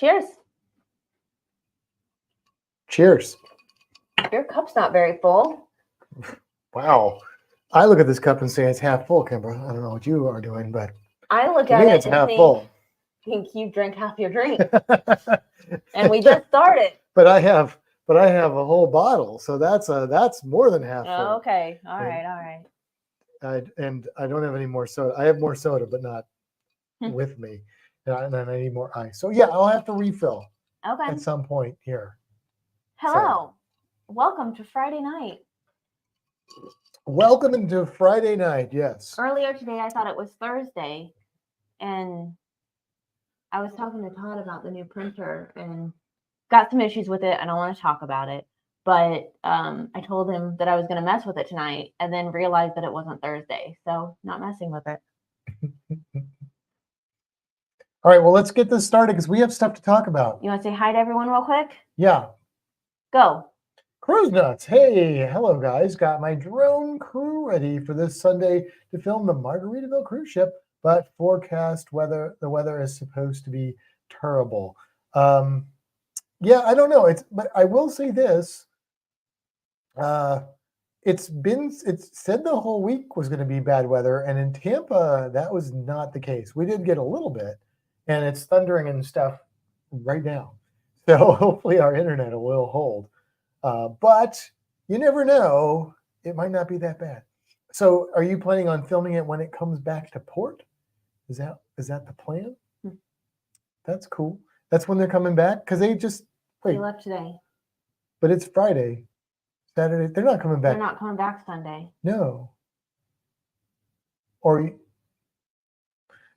Cheers. Cheers. Your cup's not very full. Wow. I look at this cup and say it's half full, Kimber. I don't know what you are doing, but I look to at me it it's and half full. think you drank half your drink. And we just started. But I have a whole bottle, so that's more than half full. Oh, okay. All right. And I don't have any more soda. I have more soda, but not with me. And I need more ice. So yeah, I'll have to refill Okay. at some point here. Hello. Welcome to Friday night. Welcome into Friday night, yes. Earlier today, I thought it was Thursday, and I was talking to Todd about the new printer and got some issues with it. I don't want to talk about it, but I told him that I was going to mess with it tonight and then realized that it wasn't Thursday, so not messing with it. All right, well, let's get this started because we have stuff to talk about. You want to say hi to everyone real quick? Yeah. Go. Cruise Nuts. Hey, hello, guys. Got my drone crew ready for this Sunday to film the Margaritaville cruise ship, but forecast weather, the weather is supposed to be terrible. Yeah, I don't know. But I will say this. It's said the whole week was going to be bad weather, and in Tampa, that was not the case. We did get a little bit, and it's thundering and stuff right now. So hopefully our internet will hold. But you never know. It might not be that bad. So are you planning on filming it when it comes back to port? Is that the plan? That's cool. That's when they're coming back? Because they just wait. They left today. But it's Friday. Saturday. They're not coming back. They're not coming back Sunday. No. Or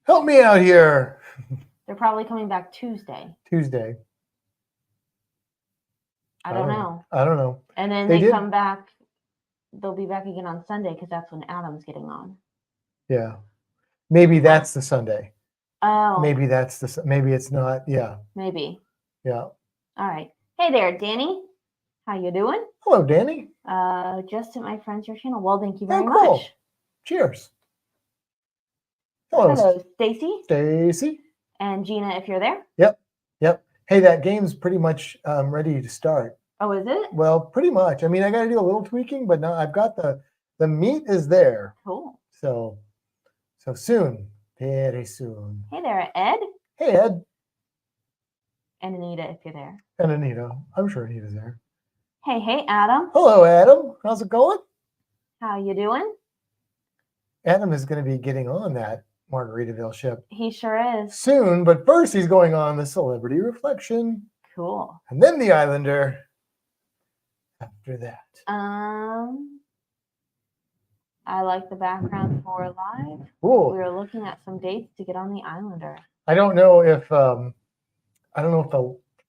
help me out here. They're probably coming back Tuesday. Tuesday. I don't know. I don't know. And then they come back. They'll be back again on Sunday because that's when Adam's getting on. Yeah. Maybe that's the Sunday. Oh. Maybe it's not. Yeah. Maybe. Yeah. All right. Hey there, Danny. How you doing? Hello, Danny. Just sent my friends your channel. Well, thank you very cool. much. Cheers. Hello, Stacy. Stacy. And Gina, if you're there. Yep. Hey, that game's pretty much ready to start. Oh, is it? Well, pretty much. I mean, I got to do a little tweaking, but now I've got the meat is there. Cool. So soon, very soon. Hey there, Ed. Hey, Ed. And Anita, if you're there. And Anita. I'm sure Anita's there. Hey, Adam. Hello, Adam. How's it going? How you doing? Adam is going to be getting on that Margaritaville ship. He sure is. Soon, but first he's going on the Celebrity Reflection. Cool. And then the Islander after that. I like the background for live. Cool. We were looking at some dates to get on the Islander. I don't know if the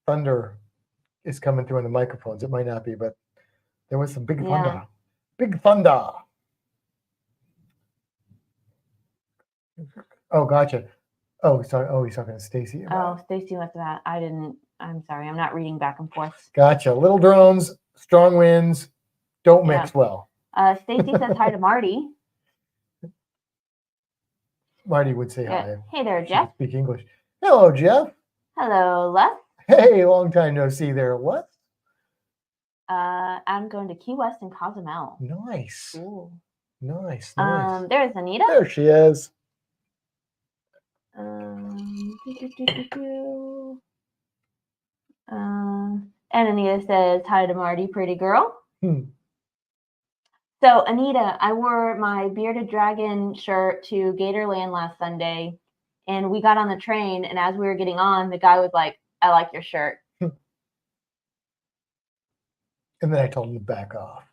thunder is coming through in the microphones. It might not be, but there was some big thunder. Big thunder. Oh, gotcha. Oh, sorry. He's talking to Stacy. Stacy went to that. I'm sorry. I'm not reading back and forth. Gotcha. Little drones, strong winds, don't mix well. Stacy says hi to Marty. Marty would say hi. Hey there, Jeff. Speak English. Hello, Jeff. Hello, Les. Hey, long time no see there, Les. I'm going to Key West and Cozumel. Nice. Ooh. Nice. There's Anita. There she is. And Anita says hi to Marty, pretty girl. So Anita, I wore my bearded dragon shirt to Gatorland last Sunday, and we got on the train, and as we were getting on, the guy was like, "I like your shirt." And then I told him to back off.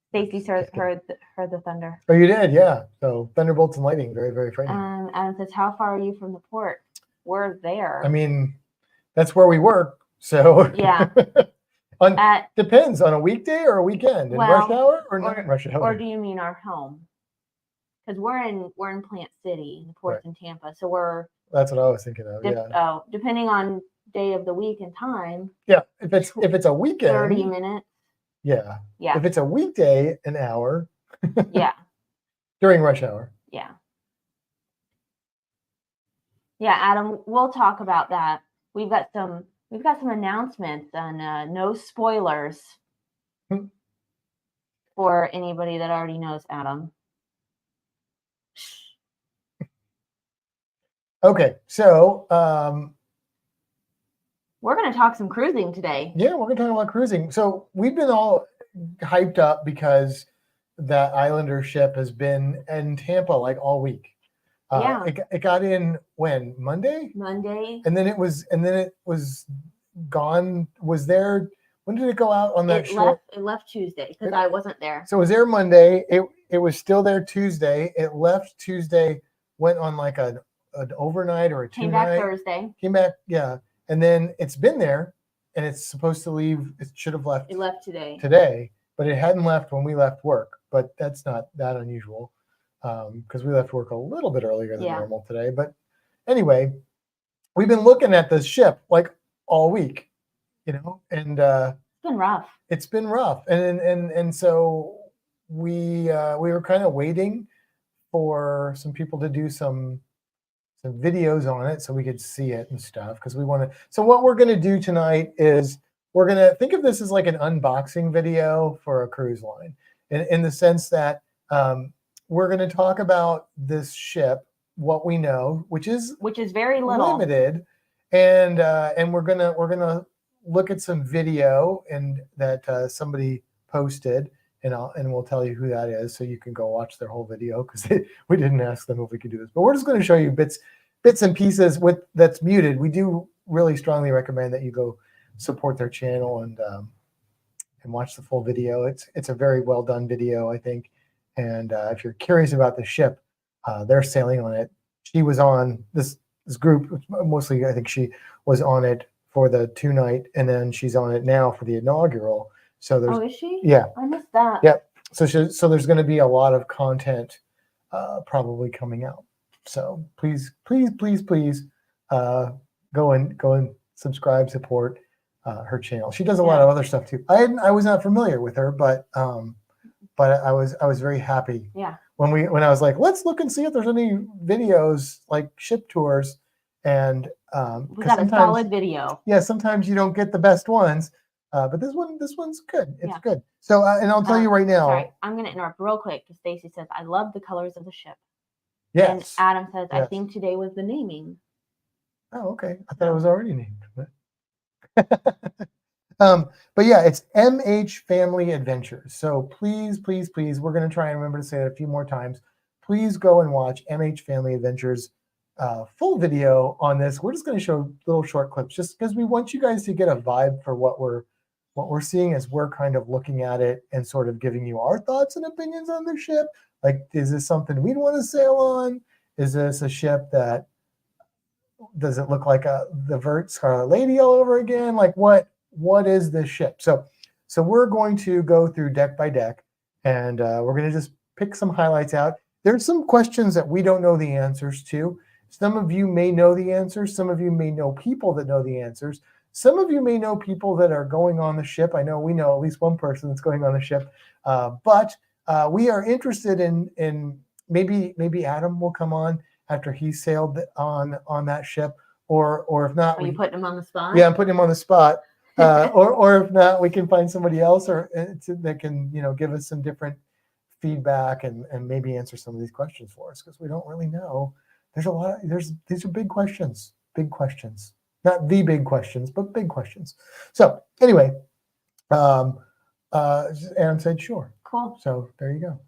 Stacy heard the thunder. Oh, you did, yeah. So thunderbolts and lightning, very, very frightening. Adam says, "How far are you from the port?" We're there. I mean, that's where we work. So yeah. Depends on a weekday or a weekend. In rush hour or not rush hour? Or do you mean our home? Because we're in Plant City, the port's in Tampa. So we're. That's what I was thinking of. Yeah. Depending on day of the week and time. Yeah. If it's a weekend. 30 minutes. Yeah. Yeah. If it's a weekday, an hour. Yeah. During rush hour. Yeah. Yeah, Adam, we'll talk about that. We've got some we've got some announcements and no spoilers Hmm. for anybody that already knows Adam. Okay, so we're going to talk some cruising today. Yeah, we're going to talk about cruising. So we've been all hyped up because that Islander ship has been in Tampa like all week. Yeah. It got in when? Monday? Monday. And then it was gone. Was there? When did it go out on that shore? It left Tuesday because I wasn't there. So it was there Monday. It was still there Tuesday. It left Tuesday, went on like an overnight or a two-night. Came back Thursday. Came back, yeah. And then it's been there, and it's supposed to leave. It should have left. It left today. Today, but it hadn't left when we left work. But that's not that unusual, because we left work a little bit earlier than normal today. But anyway, we've been looking at this ship like all week, and it's been rough. It's been rough, and so we were kind of waiting for some people to do some videos on it so we could see it and stuff, because we want to. So what we're going to do tonight is we're going to think of this as like an unboxing video for a cruise line, in the sense that we're going to talk about this ship, what we know, which is very little, limited, and we're gonna look at some video and that somebody posted, and we'll tell you who that is, so you can go watch their whole video, because we didn't ask them if we could do this, but we're just going to show you bits and pieces that's muted. We do really strongly recommend that you go support their channel and watch the full video. It's a very well done video, I think, and if you're curious about the ship, they're sailing on it. She was on this group, mostly I think she was on it for the 2-night, and then she's on it now for the inaugural. So there's, is she? Yeah. I missed that. Yep. So there's going to be a lot of content probably coming out. So please go and subscribe, support her channel. She does a lot of other stuff too. I was not familiar with her, but I was very happy. Yeah. When I was like, let's look and see if there's any videos like ship tours, and we got a solid video. Yeah, sometimes you don't get the best ones, but this one's good. It's good. So and I'll tell you right now. Sorry, I'm going to interrupt real quick because Stacy says I love the colors of the ship. Yes. And Adam says I think today was the naming. Oh, okay. I thought it was already named. But yeah, it's MH Family Adventures. So please, we're going to try and remember to say it a few more times. Please go and watch MH Family Adventures full video on this. We're just going to show little short clips just because we want you guys to get a vibe for what we're seeing as we're kind of looking at it and sort of giving you our thoughts and opinions on the ship. Like, is this something we'd want to sail on? Is this a ship that, does it look like the Vert Scarlet Lady all over again? Like, what is this ship? So we're going to go through deck by deck, and we're going to just pick some highlights out. There's some questions that we don't know the answers to. Some of you may know the answers. Some of you may know people that know the answers. Some of you may know people that are going on the ship. I know we know at least one person that's going on the ship, but we are interested in maybe Adam will come on after he sailed on that ship, or if not, are you putting him on the spot? Yeah, I'm putting him on the spot. Or if not, we can find somebody else that can give us some different feedback and maybe answer some of these questions for us, because we don't really know. These are big questions, not the big questions, but big questions. So anyway, Adam said sure. Cool. So there you go.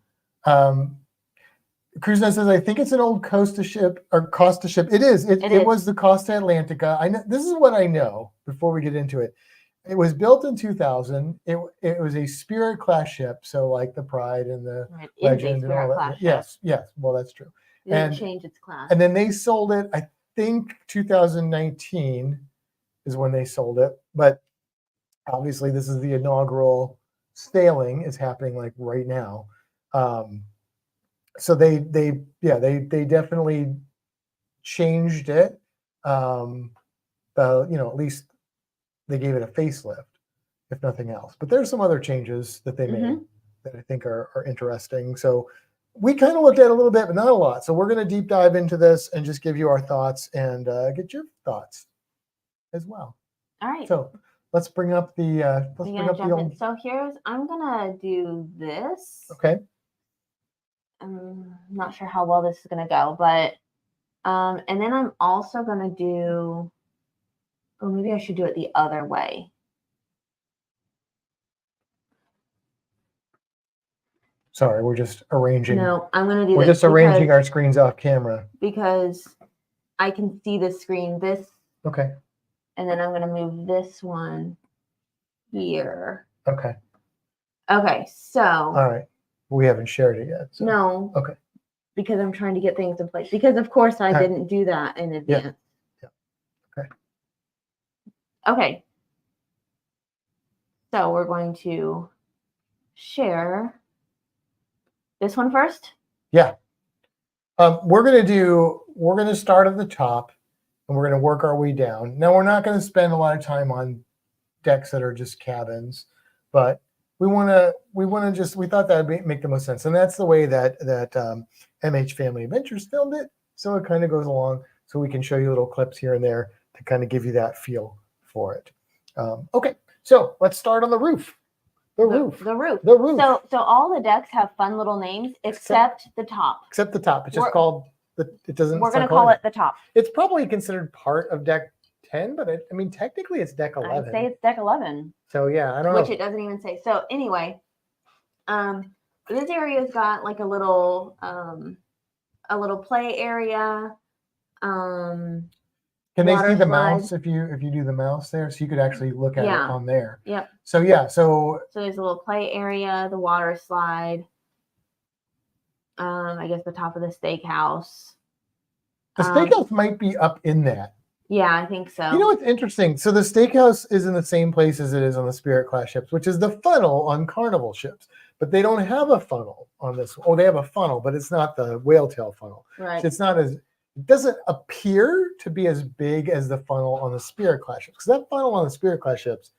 Cruzna says, I think it's an old Costa ship or Costa ship. It is. It was the Costa Atlantica. I know this is what I know before we get into it. It was built in 2000. It was a Spirit class ship, so like the Pride and the Legend and all that. Yes. Well, that's true. It didn't change its class. And then they sold it. I think 2019 is when they sold it. But obviously, this is the inaugural sailing. It's happening like right now. So they definitely changed it. At least they gave it a facelift, if nothing else. But there's some other changes that they made that I think are interesting. So we kind of looked at it a little bit, but not a lot. So we're going to deep dive into this and just give you our thoughts and get your thoughts as well. All right. So let's bring up the let's We're bring gonna up the jump in. old. So I'm gonna do this. Okay. I'm not sure how well this is gonna go, but and then I'm also gonna do. Oh, maybe I should do it the other way. Sorry, we're just arranging. No, I'm gonna do We're this just arranging our screens off camera. because I can see the screen. This. Okay. And then I'm gonna move this one here. Okay. Okay, so. All right. We haven't shared it yet. So. No. Okay. Because I'm trying to get things in place. Because of course I didn't do that in advance. Yeah. Okay. Okay. So we're going to share this one first. Yeah. We're going to start at the top and we're going to work our way down. Now, we're not going to spend a lot of time on decks that are just cabins, but we thought that would make the most sense. And that's the way that MH Family Adventures filmed it. So it kind of goes along so we can show you little clips here and there to kind of give you that feel for it. Okay. So let's start on the roof. The roof. So all the decks have fun little names except the top. Except the top. It's just called it doesn't. We're gonna call it the top. It's probably considered part of deck 10, but I mean technically it's deck 11. I'd say it's deck 11. So yeah, I don't know. Which it doesn't even say. So anyway, this area's got like a little play area. Can they see the mouse if you do the mouse there? So you could actually look at it on there. Yep. So yeah, so there's a little play area, the water slide. I guess the top of the steakhouse. The steakhouse might be up in that. Yeah, I think so. You know what's interesting? So the steakhouse is in the same place as it is on the Spirit class ships, which is the funnel on Carnival ships. But they don't have a funnel on this. Oh, they have a funnel, but it's not the whale tail funnel. Right. So it's not as. It doesn't appear to be as big as the funnel on the Spirit class ships. Because that funnel on the Spirit class ships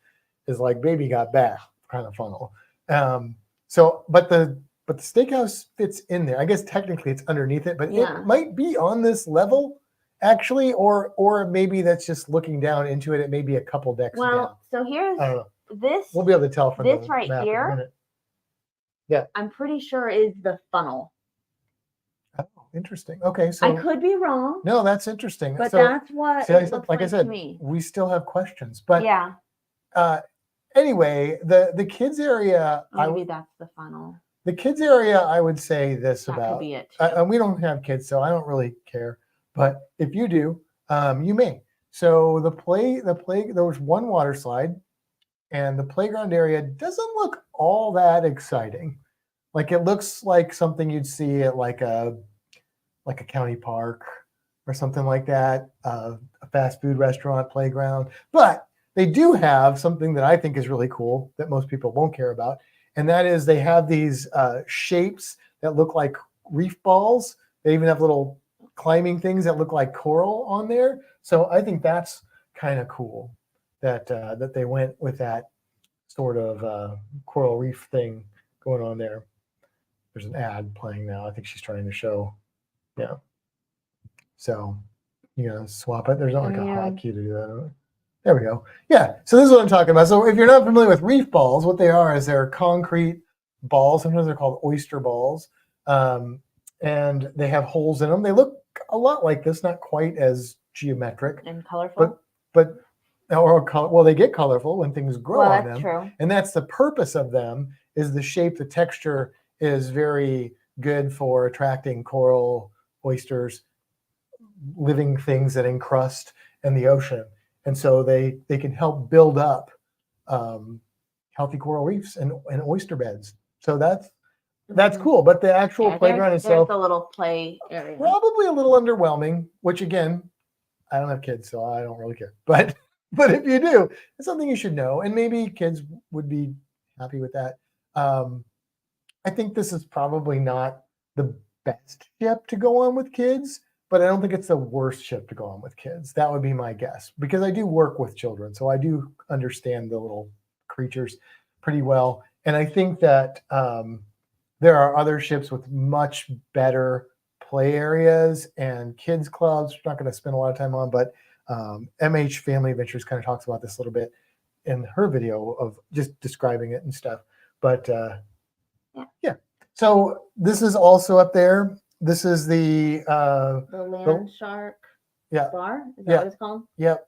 is like baby got back kind of funnel. But the steakhouse fits in there. I guess technically it's underneath it, but it might be on this level actually, or maybe that's just looking down into it. It may be a couple decks down. So here's this. We'll be able to tell from this the right map here. in a minute. Yeah, I'm pretty sure is the funnel. Oh, interesting. Okay, so I could be wrong. No, that's interesting. But that's what it looks like to me. We still have questions, but yeah. Anyway, the kids area. Maybe that's the funnel. The kids area, I would say this that about. Could be it. And we don't have kids, so I don't really care. But if you do, you may. So there was one water slide, and the playground area doesn't look all that exciting. Like it looks like something you'd see at like a county park or something like that, a fast food restaurant playground. But they do have something that I think is really cool that most people won't care about, and that is they have these shapes that look like reef balls. They even have little climbing things that look like coral on there. So I think that's kind of cool that they went with that sort of coral reef thing going on there. There's an ad playing now. I think she's trying to show. Yeah. So you gotta swap it. There's not like a hotkey to do that. There we go. Yeah. So this is what I'm talking about. So if you're not familiar with reef balls, what they are is they're concrete balls. Sometimes they're called oyster balls. And they have holes in them. They look a lot like this, not quite as geometric and colorful. Well, they get colorful when things grow on them. True. And that's the purpose of them. Is the shape, the texture is very good for attracting coral, oysters, living things that encrust in the ocean. And so they can help build up healthy coral reefs and oyster beds. So that's cool. But the actual playground itself, there's a little play area. Probably a little underwhelming, which again, I don't have kids, so I don't really care. But if you do, it's something you should know. And maybe kids would be happy with that. I think this is probably not the best ship to go on with kids, but I don't think it's the worst ship to go on with kids. That would be my guess, because I do work with children, so I do understand the little creatures pretty well. And I think that there are other ships with much better play areas and kids clubs. We're not going to spend a lot of time on, but MH Family Adventures kind of talks about this a little bit in her video of just describing it and stuff. But yeah. So this is also up there. This is the Land Shark bar. Is that what it's called? Yep.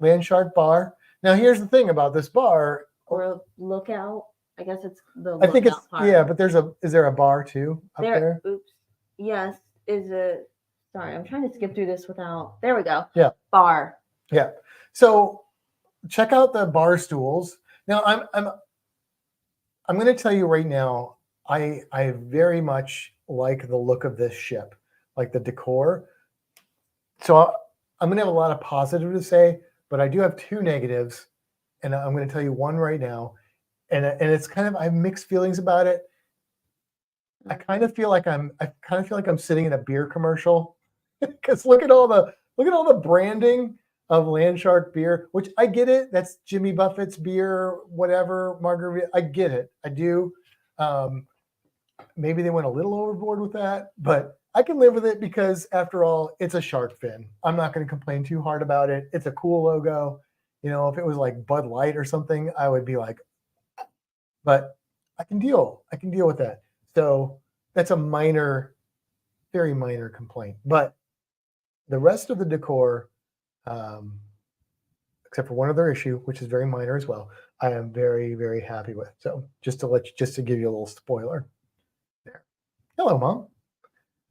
Land Shark bar. Now here's the thing about this bar. Or Lookout. I guess it's the I think it's part. but is there a bar too up there? Oops. Yes. Sorry, I'm trying to skip through this without. There we go. Yeah. Bar. Yeah. So check out the bar stools. Now I'm going to tell you right now, I very much like the look of this ship, like the decor. So I'm going to have a lot of positive to say, but I do have 2 negatives, and I'm going to tell you one right now. And it's kind of, I have mixed feelings about it. I kind of feel like I'm sitting in a beer commercial, because look at all the branding of Land Shark beer, which I get it. That's Jimmy Buffett's beer, whatever, margarita. I get it. I do. Maybe they went a little overboard with that, but I can live with it because after all, it's a shark fin. I'm not going to complain too hard about it. It's a cool logo. You know, if it was like Bud Light or something, I would be like, but I can deal with that. So that's a very minor complaint. But the rest of the decor, except for one other issue, which is very minor as well, I am very, very happy with. So just to give you a little spoiler there. Hello, Mom.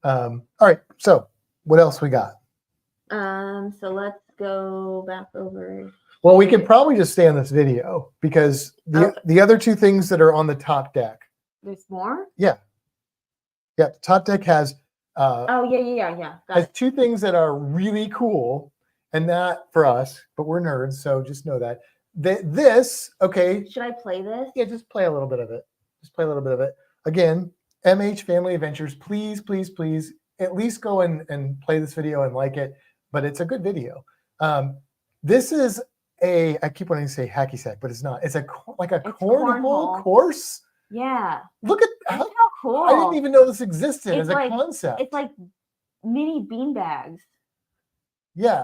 All right. So what else we got? So let's go back over. Well, we could probably just stay on this video because the other 2 things that are on the top deck. There's more? Yeah. The top deck has yeah. Has 2 things that are really cool, and that for us, but we're nerds, so just know that. This, okay. Should I play this? Yeah, just play a little bit of it. Again, MH Family Adventures, please, please, please, at least go and play this video and like it, but it's a good video. This is I keep wanting to say hacky sack, but it's not. It's like a cornhole course. Yeah. Look at how cool. I didn't even know this existed as a concept. It's like mini bean bags. Yeah.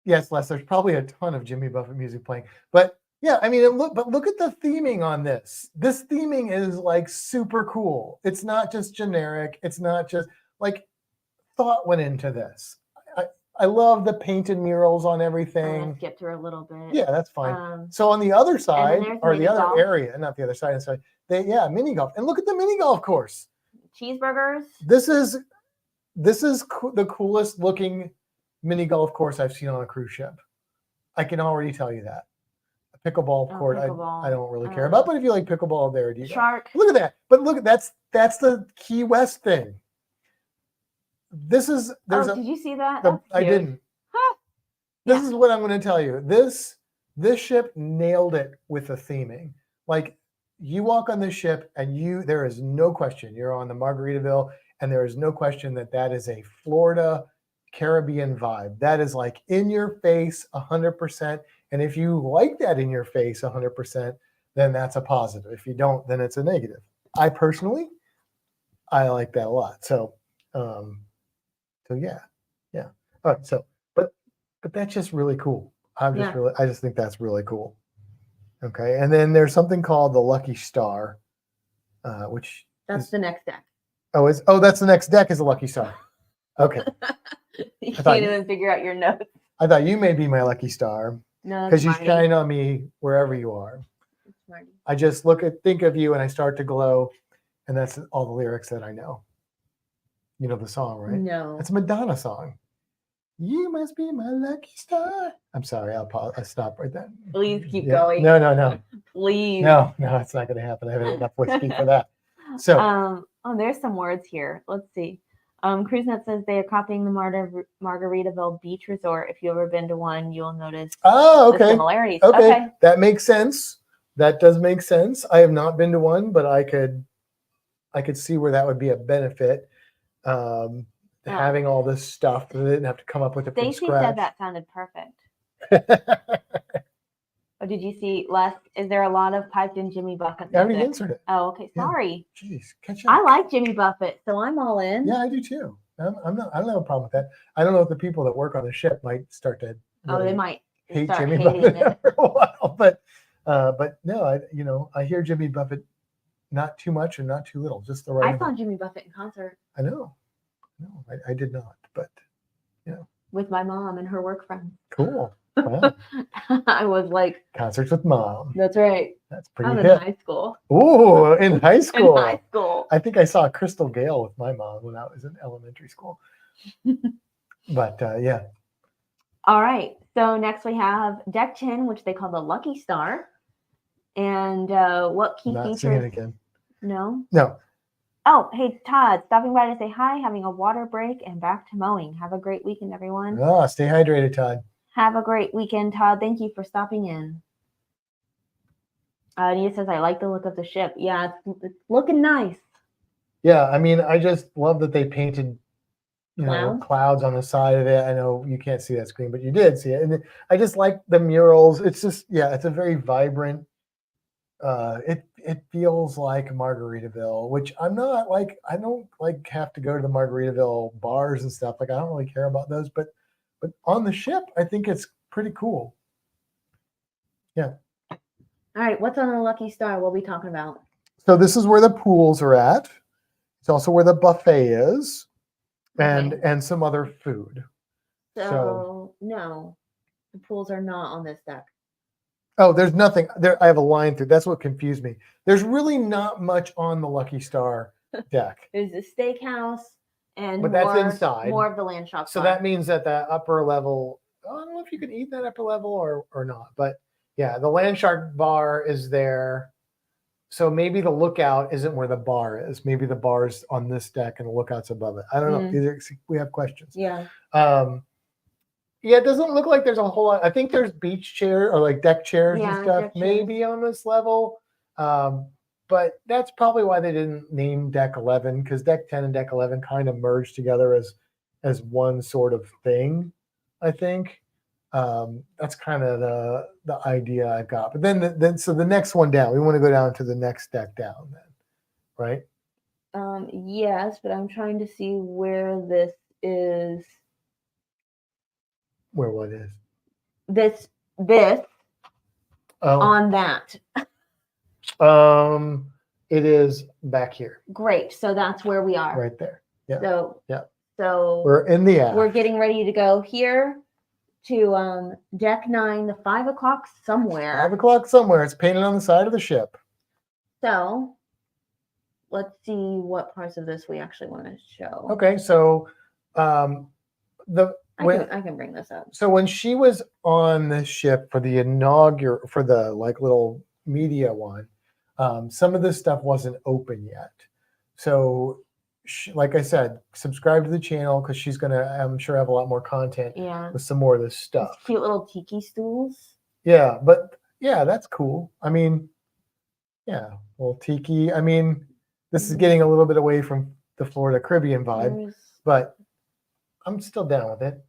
Yes, Les, there's probably a ton of Jimmy Buffett music playing. But yeah, I mean, look at the theming on this. This theming is like super cool. It's not just generic. It's not just like thought went into this. I love the painted murals on everything. I'll skip through a little bit. Yeah, that's fine. So on the other side, or the other area, not the other side, inside, mini golf. And look at the mini golf course. Cheeseburgers. This is the coolest looking mini golf course I've seen on a cruise ship. I can already tell you that. A pickleball court, I don't really care about, but if you like pickleball, there you go. Shark. Look at that. But look, that's the Key West thing. Did you see that? I didn't. Huh. This is what I'm going to tell you. This ship nailed it with the theming. Like, you walk on this ship and there is no question you're on the Margaritaville, and there is no question that is a Florida Caribbean vibe. That is like in your face 100%. And if you like that in your face 100%, then that's a positive. If you don't, then it's a negative. I personally like that a lot. So yeah. All right. So, but that's just really cool. I just think that's really cool. Okay. And then there's something called the Lucky Star, which that's the next deck. That's the next deck is a Lucky Star. Okay. You can't even figure out your notes. I thought you may be my lucky star. No, because you shine on me wherever you are. I just think of you and I start to glow, and that's all the lyrics that I know. You know the song, right? No. It's a Madonna song. You must be my lucky star. I'm sorry, I'll stop right there. Please keep going. No. Please. No, it's not going to happen. I haven't enough whiskey for that. So, there's some words here. Let's see. CruiseNet says they are copying the Margaritaville Beach Resort. If you've ever been to one, you'll notice the similarities. Okay, that makes sense. That does make sense. I have not been to one, but I could see where that would be a benefit. Having all this stuff, they didn't have to come up with it from Stacey scratch. said that sounded perfect. Oh, did you see, Les? Is there a lot of piped in Jimmy Buffett? I already answered it. Oh, okay. Sorry. Jeez, catch up. I like Jimmy Buffett, so I'm all in. Yeah, I do too. I don't have a problem with that. I don't know if the people that work on the ship might start to Oh, they really might hate start Jimmy hating Buffett it. after a while, but no, I hear Jimmy Buffett not too much and not too little, just the right I saw amount. Jimmy Buffett in concert I know, no, I did not, but with my mom and her work friends. cool. Wow. I was like, Concerts with mom. that's right. That's I pretty was in hip. high school. Ooh, in high school. In high school. I think I saw Crystal Gale with my mom when I was in elementary school. But yeah. All right. So next we have Deck 10, which they call the Lucky Star. And what key Not singing features? again. No. No. Oh, hey, Todd, stopping by to say hi, having a water break, and back to mowing. Have a great weekend, everyone. Oh, stay hydrated, Todd. Have a great weekend, Todd. Thank you for stopping in. Nia says, I like the look of the ship. Yeah, it's looking nice. Yeah, I mean, I just love that they painted, clouds on the side of it. I know you can't see that screen, but you did see it. And I just like the murals. It's just, yeah, it's a very vibrant. It feels like Margaritaville, which I'm not like. I don't like have to go to the Margaritaville bars and stuff. Like I don't really care about those, but on the ship, I think it's pretty cool. Yeah. All right, what's on the Lucky Star we'll be talking about? So this is where the pools are at. It's also where the buffet is, and some other food. So no, the pools are not on this deck. Oh, there's nothing there. I have a line through. That's what confused me. There's really not much on the Lucky Star deck. There's a steakhouse and But that's inside. more of the land shop. So that means that the upper level, I don't know if you can eat that upper level or not. But yeah, the land shark bar is there. So maybe the lookout isn't where the bar is. Maybe the bar's on this deck and the lookout's above it. I don't know. We have questions. Yeah. Yeah, it doesn't look like there's a whole lot. I think there's beach chair or like deck chairs and stuff maybe on this level. But that's probably why they didn't name deck 11, because deck 10 and deck 11 kind of merged together as one sort of thing, I think. That's kind of the idea I've got. But then so the next one down, we want to go down to the next deck down then, right? Yes, but I'm trying to see where this is. Where what is? This on that. It is back here. Great. So that's where we are. Right there. Yeah. So we're in the aft. We're getting ready to go here to deck 9, the 5 o'clock somewhere. 5 o'clock somewhere. It's painted on the side of the ship. So let's see what parts of this we actually want to show. Okay, so I can bring this up. So when she was on the ship for the little media one, some of this stuff wasn't open yet. So like I said, subscribe to the channel because she's gonna, I'm sure, have a lot more content with some more of this stuff. These cute little tiki stools. Yeah, but yeah, that's cool. I mean, yeah, little tiki. I mean, this is getting a little bit away from the Florida Caribbean vibe, but I'm still down with it.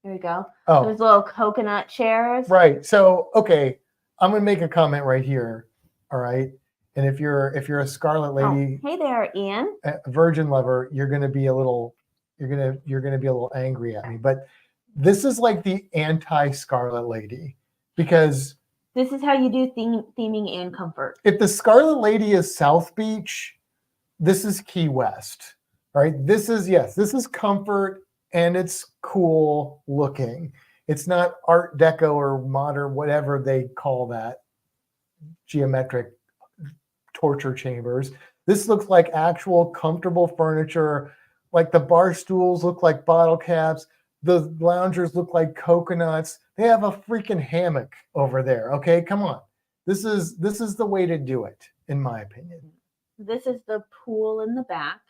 There we go. Oh, there's little coconut chairs. Right. So, okay, I'm gonna make a comment right here. All right. And if you're a Scarlet Lady, hey there, Ian, a virgin lover, you're gonna be a little angry at me. But this is like the anti-Scarlet Lady, because this is how you do theming and comfort. If the Scarlet Lady is South Beach, this is Key West. All right. This is comfort. And it's cool looking. It's not Art Deco or modern, whatever they call that, geometric torture chambers. This looks like actual comfortable furniture. Like the bar stools look like bottle caps. The loungers look like coconuts. They have a freaking hammock over there. Okay, come on. This is the way to do it, in my opinion. This is the pool in the back.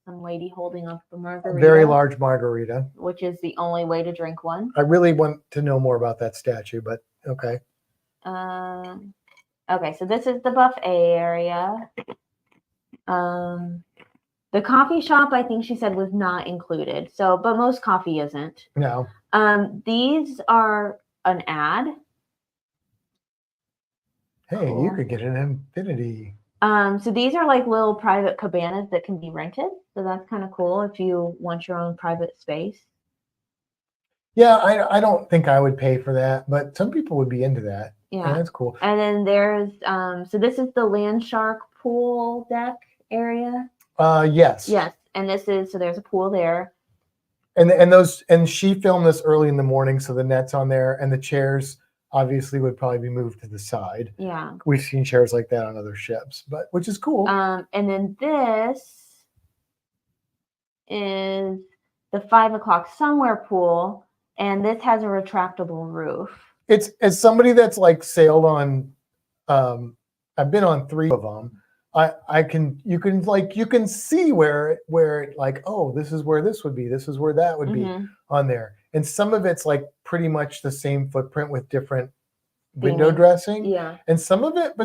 Some lady holding up the margarita. A very large margarita. Which is the only way to drink one. I really want to know more about that statue, but okay. Okay, so this is the buffet area. The coffee shop, I think she said, was not included. So, but most coffee isn't. No. These are an ad. Hey, cool. You could get an infinity. So these are like little private cabanas that can be rented. So that's kind of cool if you want your own private space. Yeah, I don't think I would pay for that, but some people would be into that. Yeah. And that's cool. And then there's so this is the Land Shark pool deck area. Yes. Yes. And this is so there's a pool there. And she filmed this early in the morning, so the net's on there, and the chairs obviously would probably be moved to the side. Yeah. We've seen chairs like that on other ships, but which is cool. And then this is the 5 o'clock somewhere pool, and this has a retractable roof. It's as somebody that's like sailed on, I've been on 3 of them. You can see where like, oh, this is where this would be, this is where that would be on there, and some of it's like pretty much the same footprint with different window dressing. Yeah. And some of it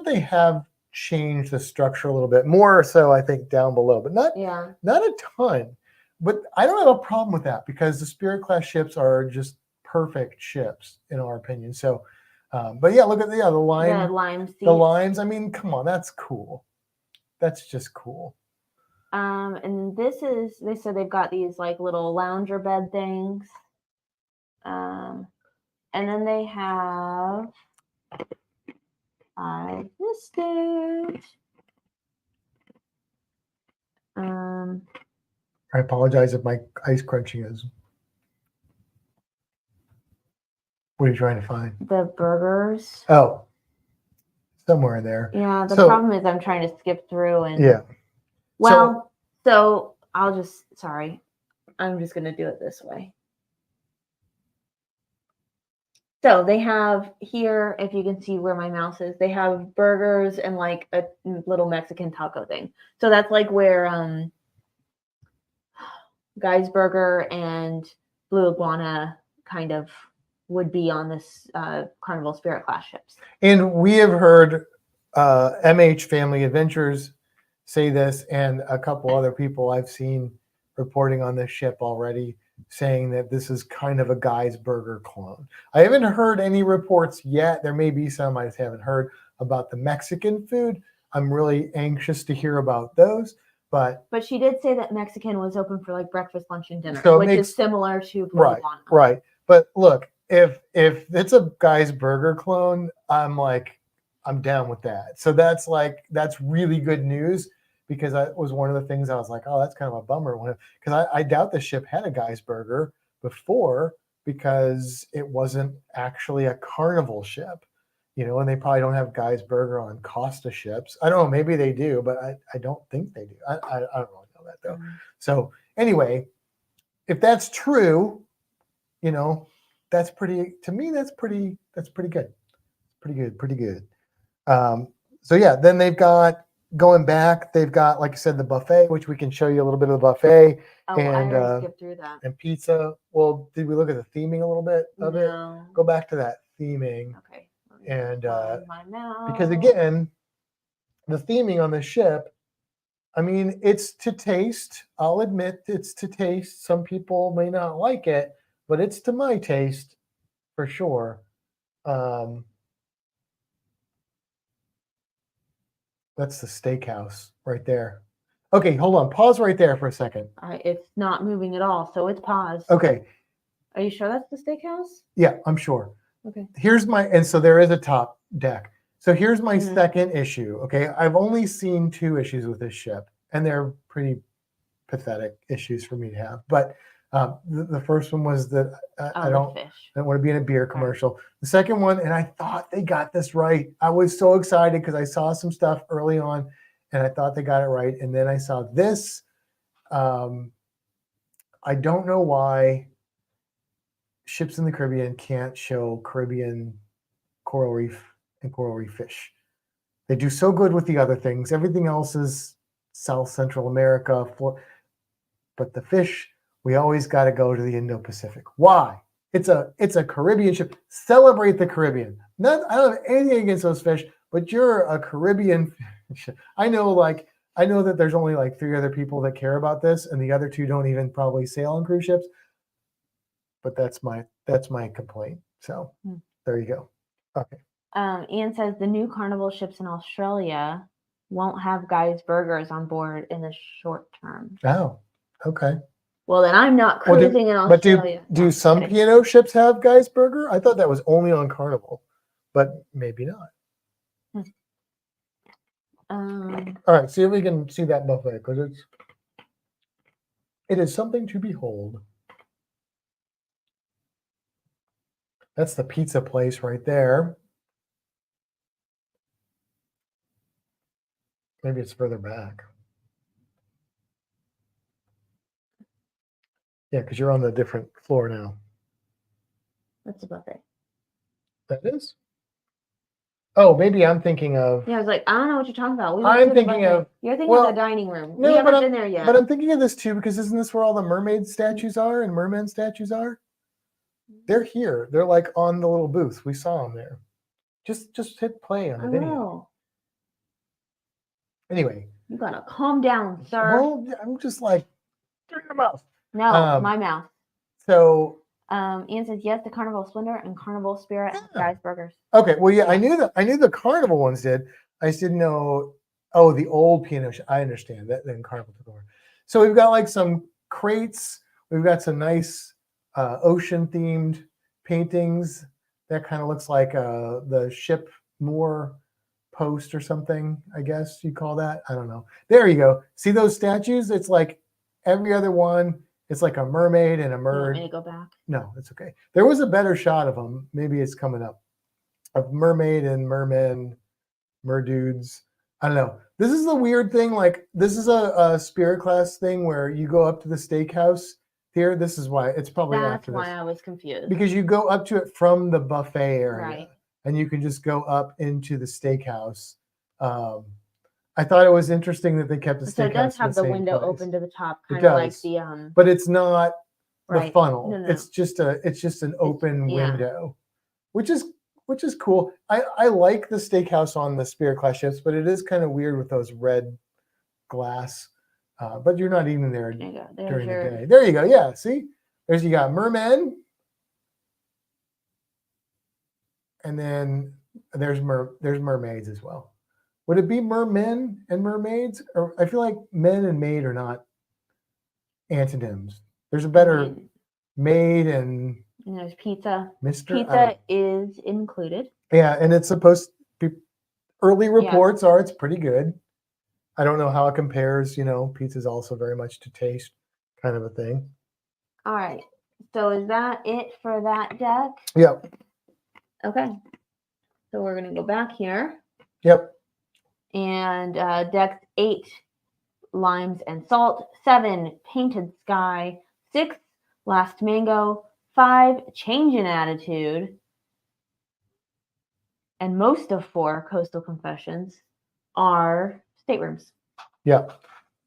they have changed the structure a little bit more, so I think down below, but not a ton. But I don't have a problem with that because the Spirit class ships are just perfect ships in our opinion. So but yeah, look at the lime seats. The limes, I mean, come on, that's cool. That's just cool. And this is, they said they've got these like little lounger bed things. And then they have I missed it. I apologize if my ice crunching is. What are you trying to find? The burgers. Oh, somewhere in there. Yeah, the problem is I'm trying to skip through and. Yeah. Well, so I'm just going to do it this way. So they have here, if you can see where my mouse is, they have burgers and like a little Mexican taco thing. So that's like where Guy's Burger and Blue Iguana kind of would be on this Carnival Spirit class ships. And we have heard MH Family Adventures say this, and a couple other people I've seen reporting on this ship already saying that this is kind of a Guy's Burger clone. I haven't heard any reports yet. There may be some I just haven't heard about the Mexican food. I'm really anxious to hear about those. But she did say that Mexican was open for like breakfast, lunch, and dinner, so which is similar to Blue Iguana. Right. But look, if it's a Guy's Burger clone, I'm down with that. So that's really good news, because that was one of the things I was like, oh, that's kind of a bummer, because I doubt the ship had a Guy's Burger before, because it wasn't actually a Carnival ship, and they probably don't have Guy's Burger on Costa ships. I don't know, maybe they do, but I don't think they do. I don't really know that though. So anyway, if that's true, that's pretty good. Pretty good. So yeah, then they've got, going back, they've got, like I said, the buffet, which we can show you a little bit of the buffet. Oh, and I already skipped through that. And pizza. Well, did we look at the theming a little bit of it? Go back to that theming. Okay. And because again, the theming on the ship, I mean, it's to taste. I'll admit it's to taste. Some people may not like it, but it's to my taste for sure. That's the steakhouse right there. Okay, hold on. Pause right there for a second. It's not moving at all, so it's paused. Okay. Are you sure that's the steakhouse? Yeah, I'm sure. Okay. And so there is a top deck. So here's my second issue. Okay, I've only seen 2 issues with this ship, and they're pretty pathetic issues for me to have. But the first one was that I don't want to be in a beer commercial. Right. The second one, and I thought they got this right. I was so excited because I saw some stuff early on, and I thought they got it right. And then I saw this. I don't know why ships in the Caribbean can't show Caribbean coral reef and coral reef fish. They do so good with the other things. Everything else is South Central America. But the fish, we always got to go to the Indo-Pacific. Why? It's a Caribbean ship. Celebrate the Caribbean. I don't have anything against those fish, but you're a Caribbean fish. I know that there's only like 3 other people that care about this, and the other 2 don't even probably sail on cruise ships. But that's my complaint. So there you go. Okay. Ian says the new Carnival ships in Australia won't have Guy's Burgers on board in the short term. Oh, okay. Well, then I'm not Well, cruising in but Australia. do No, some kidding. P&O ships have Guy's Burger? I thought that was only on Carnival, but maybe not. All right, see if we can see that buffet because it is something to behold. That's the pizza place right there. Maybe it's further back. Yeah, because you're on the different floor now. What's the buffet? That is? Oh, maybe I'm thinking of. Yeah, I was like, I don't know what you're talking about. I'm thinking of. You're thinking well, of the dining room. No, We haven't been there yet. But I'm thinking of this too because isn't this where all the mermaid statues are and merman statues are? They're here. They're like on the little booth. We saw them there. Just hit play on the video. Know. Anyway. You gotta calm down, sir. Well, I'm just like, turn your mouth. No, my mouth. So. Ian says yes to Carnival Splendor and Carnival Spirit and Guy's Burgers. Okay, well, yeah, I knew the Carnival ones did. I just didn't know. Oh, the old P&O. I understand that. Then Carnival took over. So we've got like some crates. We've got some nice ocean themed paintings. That kind of looks like the ship Moore post or something. I guess you call that. I don't know. There you go. See those statues? It's like every other one. It's like a mermaid and a mer. You want me to go back? No, it's okay. There was a better shot of them. Maybe it's coming up. Of mermaid and mermen, merdudes. I don't know. This is the weird thing. Like this is a spirit class thing where you go up to the steakhouse here. This is why it's probably That's after why this. I was confused. Because you go up to it from the buffet area, right. And you can just go up into the steakhouse. I thought it was interesting that they kept the steakhouse. So it does have the window place. Open to the top, kind of like the But it's not right. the funnel. No. It's just an open window, which is cool. I like the steakhouse on the Spirit class ships, but it is kind of weird with those red glass. But you're not even there during the day. There you go. Yeah, see, you got mermen, and then there's mermaids as well. Would it be mermen and mermaids? Or I feel like men and maid are not antonyms. There's a better maid and there's pizza. Mr. Pizza is included. Yeah, and it's supposed to be, early reports are it's pretty good. I don't know how it compares. You know, pizza is also very much to taste kind of a thing. All right. So is that it for that deck? Yep. Okay. So we're going to go back here. Yep. And deck 8, Limes and Salt. 7, Painted Sky. 6, Last Mango. 5, Change in Attitude. And most of 4, Coastal Confessions, are staterooms. Yeah.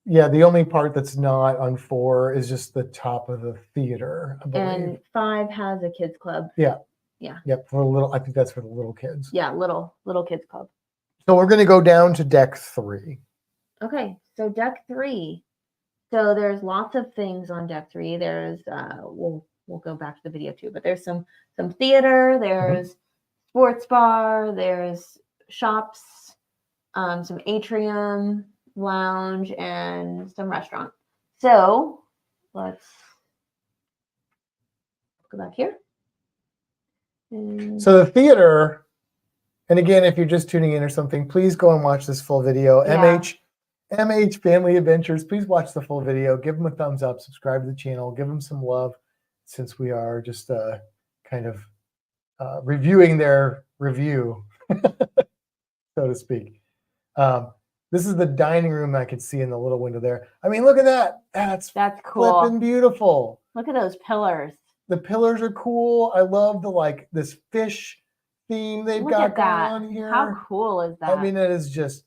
Yeah, the only part that's not on 4 is just the top of the theater, I believe. And 5 has a kids club. Yeah. Yeah. Yep, for a little, I think that's for the little kids. Yeah, little kids club. So we're going to go down to deck 3. Okay, so deck 3. So there's lots of things on deck 3. There's we'll go back to the video too, but there's some theater, there's sports bar, there's shops, some atrium, lounge, and some restaurant. So let's go back here. So the theater, and again, if you're just tuning in or something, please go and watch this full video. Yeah. MH Family Adventures. Please watch the full video. Give them a thumbs up. Subscribe to the channel. Give them some love, since we are just kind of reviewing their review, so to speak. This is the dining room I could see in the little window there. I mean, look at that. That's cool. Flipping beautiful. Look at those pillars. The pillars are cool. I love the this fish theme they've got going on here. How cool is that? I mean, it is just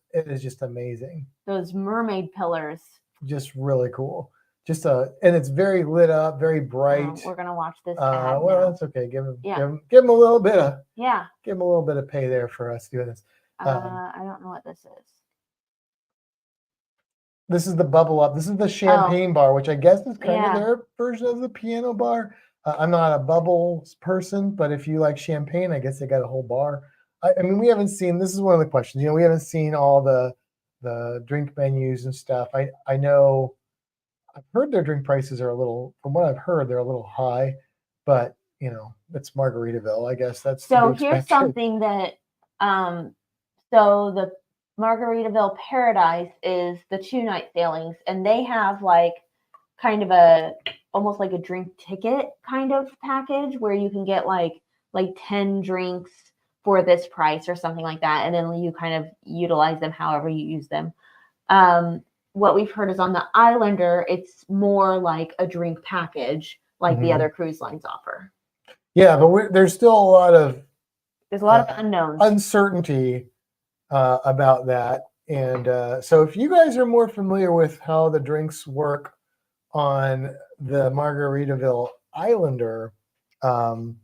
amazing. Those mermaid pillars. Just really cool. And it's very lit up, very bright. We're gonna watch this. Well, that's okay. Give them a little bit of give them a little bit of pay there for us doing this. I don't know what this is. This is the bubble up. This is the champagne bar, which I guess is kind of their version of the piano bar. I'm not a bubbles person, but if you like champagne, I guess they got a whole bar. I mean, we haven't seen. This is one of the questions. We haven't seen all the the drink menus and stuff. I know I've heard their drink prices are a little, from what I've heard, they're a little high, but you know, it's Margaritaville. I guess that's to So be here's expected. something that, so the Margaritaville Paradise is the 2-night sailings, and they have like kind of almost like a drink ticket kind of package where you can get like 10 drinks for this price or something like that, and then you kind of utilize them however you use them. What we've heard is on the Islander, it's more like a drink package like the other cruise lines offer. Yeah, but there's still a lot of unknowns, uncertainty about that. And so if you guys are more familiar with how the drinks work on the Margaritaville Islander,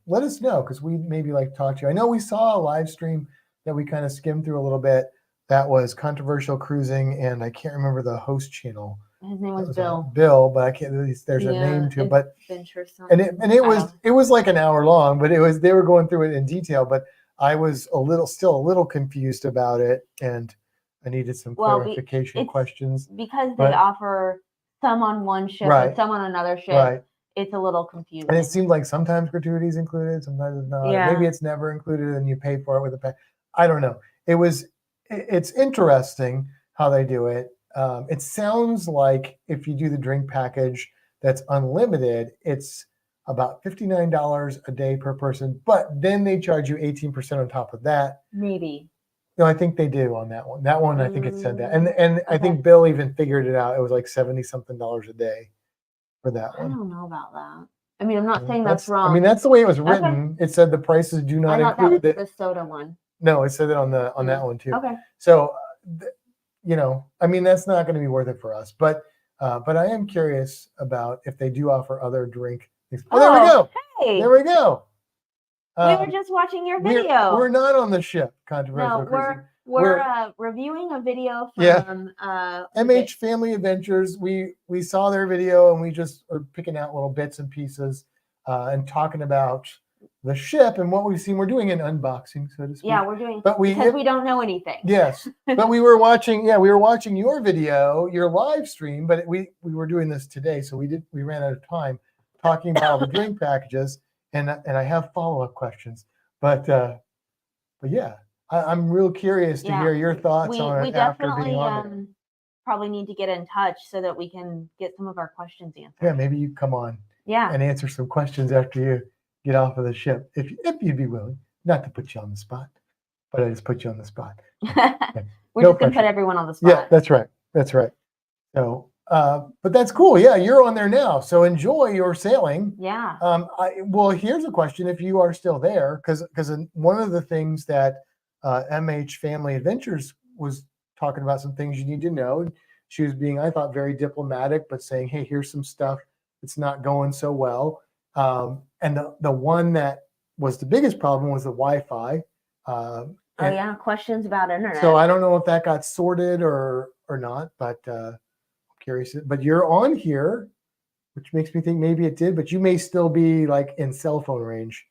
let us know, because we maybe like to talk to you. I know we saw a live stream that we kind of skimmed through a little bit. That was Controversial Cruising, and I can't remember the host channel. His name was Bill. Bill, but I can't. There's a name to it. But it was like an hour long, but they were going through it in detail. But I was still a little confused about it, and I needed some clarification questions because they offer some on one ship and some on another ship. Right. It's a little confusing. And it seemed like sometimes gratuities included, sometimes it's not. Yeah. Maybe it's never included, and you pay for it with a pay. I don't know. It's interesting how they do it. It sounds like if you do the drink package that's unlimited, it's about $59 a day per person, but then they charge you 18% on top of that. Maybe. No, I think they do on that one. That one, I think it said that. And I think Bill even figured it out. It was like $70-something a day for that one. I don't know about that. I mean, I'm not saying that's wrong. I mean, that's the way it was written. It said the prices do not include the soda one. No, it said it on that one too. Okay. So, you know, I mean, that's not going to be worth it for us. But I am curious about if they do offer other drink things. Oh, there we go. Hey. There we go. We were just watching your video. We're not on the ship. Controversial Cruising. We're reviewing a video from MH Family Adventures. We saw their video and we just are picking out little bits and pieces and talking about the ship and what we've seen. We're doing an unboxing, so to speak. Yeah, we're doing, because we don't know anything. Yes, but we were watching your video, your live stream, but we were doing this today, so we ran out of time talking about the drink packages, and I have follow-up questions, but yeah, I'm real curious to hear your thoughts on it after being on it. Probably need to get in touch so that we can get some of our questions answered. Yeah, maybe you come on. Yeah. And answer some questions after you get off of the ship, if you'd be willing. Not to put you on the spot, but I just put you on the spot. We're just gonna put everyone on the spot. Yeah, that's right. That's right. So, but that's cool. Yeah, you're on there now. So enjoy your sailing. Yeah. Well, here's a question: if you are still there, because one of the things that MH Family Adventures was talking about, some things you need to know. She was being, I thought, very diplomatic, but saying, "Hey, here's some stuff that's not going so well." And the one that was the biggest problem was the Wi-Fi. Questions about internet. So I don't know if that got sorted or not, but I'm curious. But you're on here, which makes me think maybe it did, but you may still be like in cell phone range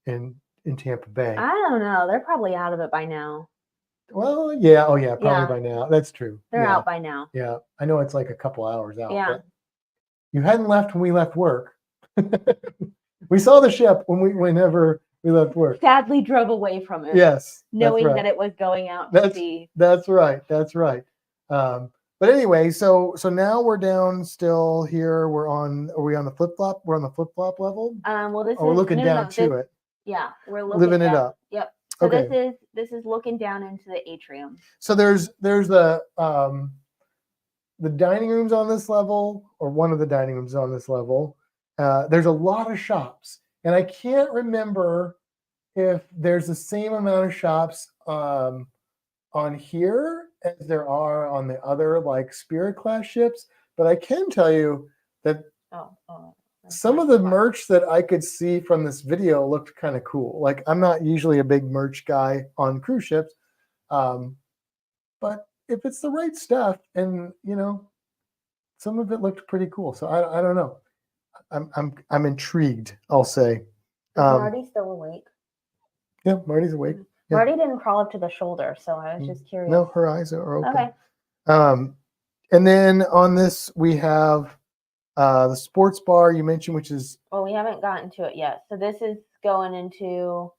in Tampa Bay. I don't know. They're probably out of it by now. Well, yeah. Oh, yeah. Probably by now. That's true. They're out by now. Yeah. I know it's like a couple hours out. Yeah. But you hadn't left when we left work. We saw the ship whenever we left work. Sadly drove away from it. Yes. Knowing that it was going out to sea. That's right. That's right. But anyway, so now we're down still here. Are we on the flip-flop? We're on the flip-flop level? We're looking down to it. Yeah, we're looking living it up. Yep. So this is looking down into the atrium. So there's the dining rooms on this level, or one of the dining rooms on this level. There's a lot of shops, and I can't remember if there's the same amount of shops on here as there are on the other like Spirit class ships, but I can tell you that some of the merch that I could see from this video looked kind of cool. Like, I'm not usually a big merch guy on cruise ships, but if it's the right stuff, and some of it looked pretty cool. So I don't know. I'm intrigued, I'll say. Is Marty still awake? Yeah, Marty's awake. Yeah. Marty didn't crawl up to the shoulder, so I was just curious. No, her eyes are open. Okay. And then on this we have the sports bar you mentioned, which is Well, we haven't gotten to it yet. So this is going into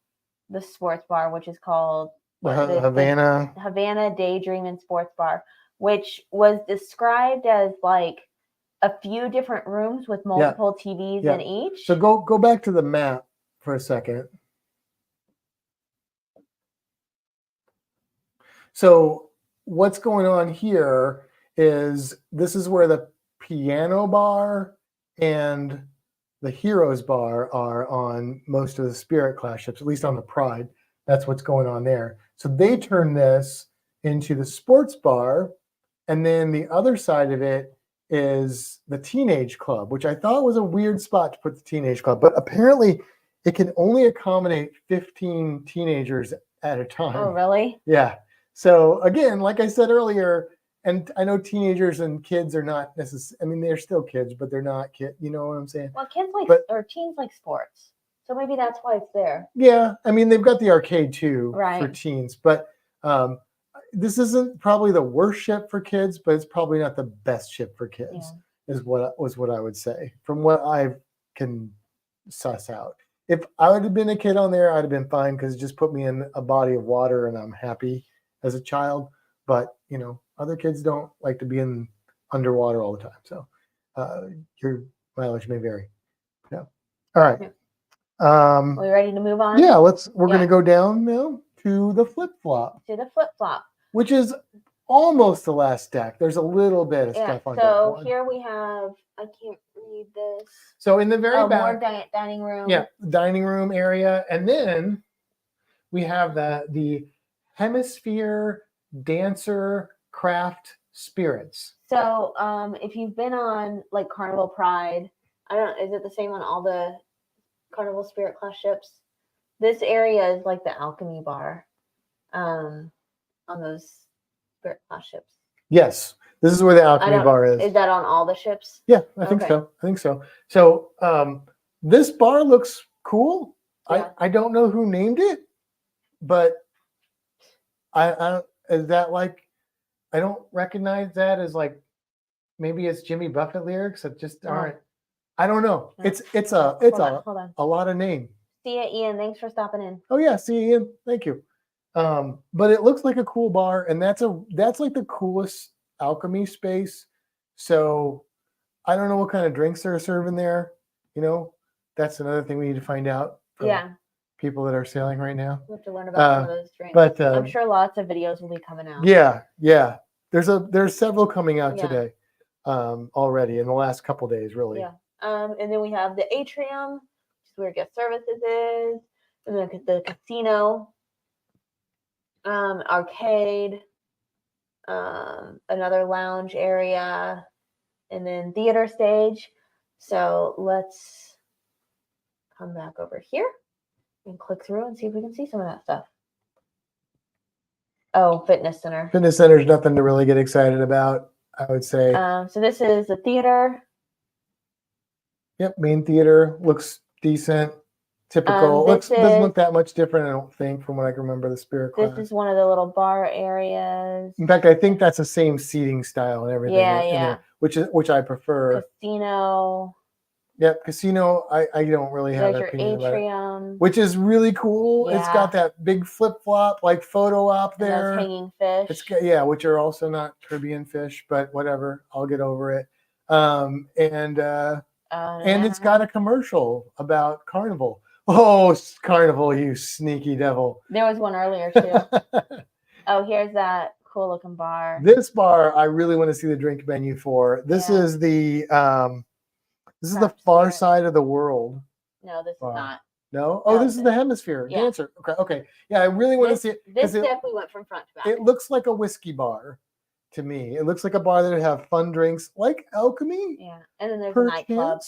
the sports bar, which is called the Havana Daydream and Sports Bar, which was described as like a few different rooms with multiple TVs in each. So go back to the map for a second. So what's going on here is this is where the piano bar and the Heroes bar are on most of the Spirit class ships, at least on the Pride. That's what's going on there. So they turn this into the sports bar, and then the other side of it is the Teenage Club, which I thought was a weird spot to put the Teenage Club, but apparently it can only accommodate 15 teenagers at a time. Oh, really? Yeah. So again, like I said earlier, and I know teenagers and kids are not necessarily, I mean, they're still kids, but they're not kids. You know what I'm saying? Well, kids like, or teens like sports. So maybe that's why it's there. Yeah. I mean, they've got the arcade too for Right. teens, but this isn't probably the worst ship for kids, but it's probably not the best ship for kids, is what I would say from what I can suss out. If I would have been a kid on there, I'd have been fine because it just put me in a body of water and I'm happy as a child. But, you know, other kids don't like to be in underwater all the time. So your mileage may vary. Yeah. All right. Are we ready to move on? Yeah, we're going to go down now to the flip-flop. To the flip-flop. Which is almost the last deck. There's a little bit of stuff on deck one. So here we have, I can't read this. So in the very back. More dining room. Yeah, dining room area. And then we have the Hemisphere Dancer Craft Spirits. So if you've been on like Carnival Pride, is it the same on all the Carnival Spirit class ships? This area is like the alchemy bar on those Spirit class ships. Yes, this is where the alchemy bar is. Is that on all the ships? Yeah, I think so. So this bar looks cool. Yeah. I don't know who named it, but I is that like, I don't recognize that as like, maybe it's Jimmy Buffett lyrics that just aren't. I don't know. No. It's a lot of name. See ya, Ian. Thanks for stopping in. Oh yeah, see you, Ian. Thank you. But it looks like a cool bar, and that's like the coolest alchemy space. So I don't know what kind of drinks they're serving there. You know, that's another thing we need to find out. People that are sailing right now. We have to learn about some of those drinks. But I'm sure lots of videos will be coming out. Yeah. There's several coming out today, already in the last couple days, really. Yeah. And then we have the atrium, which is where guest services is, and then the casino, arcade, another lounge area, and then theater stage. So let's come back over here and click through and see if we can see some of that stuff. Oh, fitness center. Fitness center is nothing to really get excited about, I would say. So this is the theater. Yep, main theater looks decent. Typical. Doesn't look that much different, I don't think, from what I can remember the Spirit class. This is one of the little bar areas. In fact, I think that's the same seating style and everything. Yeah. Which I prefer. Casino. Yep, casino. I don't really have that opinion about it. Which is really cool. Yeah. It's got that big flip flop like photo op there. And those hanging fish. Which are also not Caribbean fish, but whatever. I'll get over it. And it's got a commercial about Carnival. Oh, Carnival, you sneaky devil. There was one earlier too. Oh, here's that cool looking bar. This bar I really want to see the drink menu for. This is the far side of the world. No, this is not. No? Oh, this is the Hemisphere Dancer. Okay. Yeah, I really want to see it. This definitely went from front to back. It looks like a whiskey bar to me. It looks like a bar that would have fun drinks like Alchemy. Yeah. And then there's a nightclub.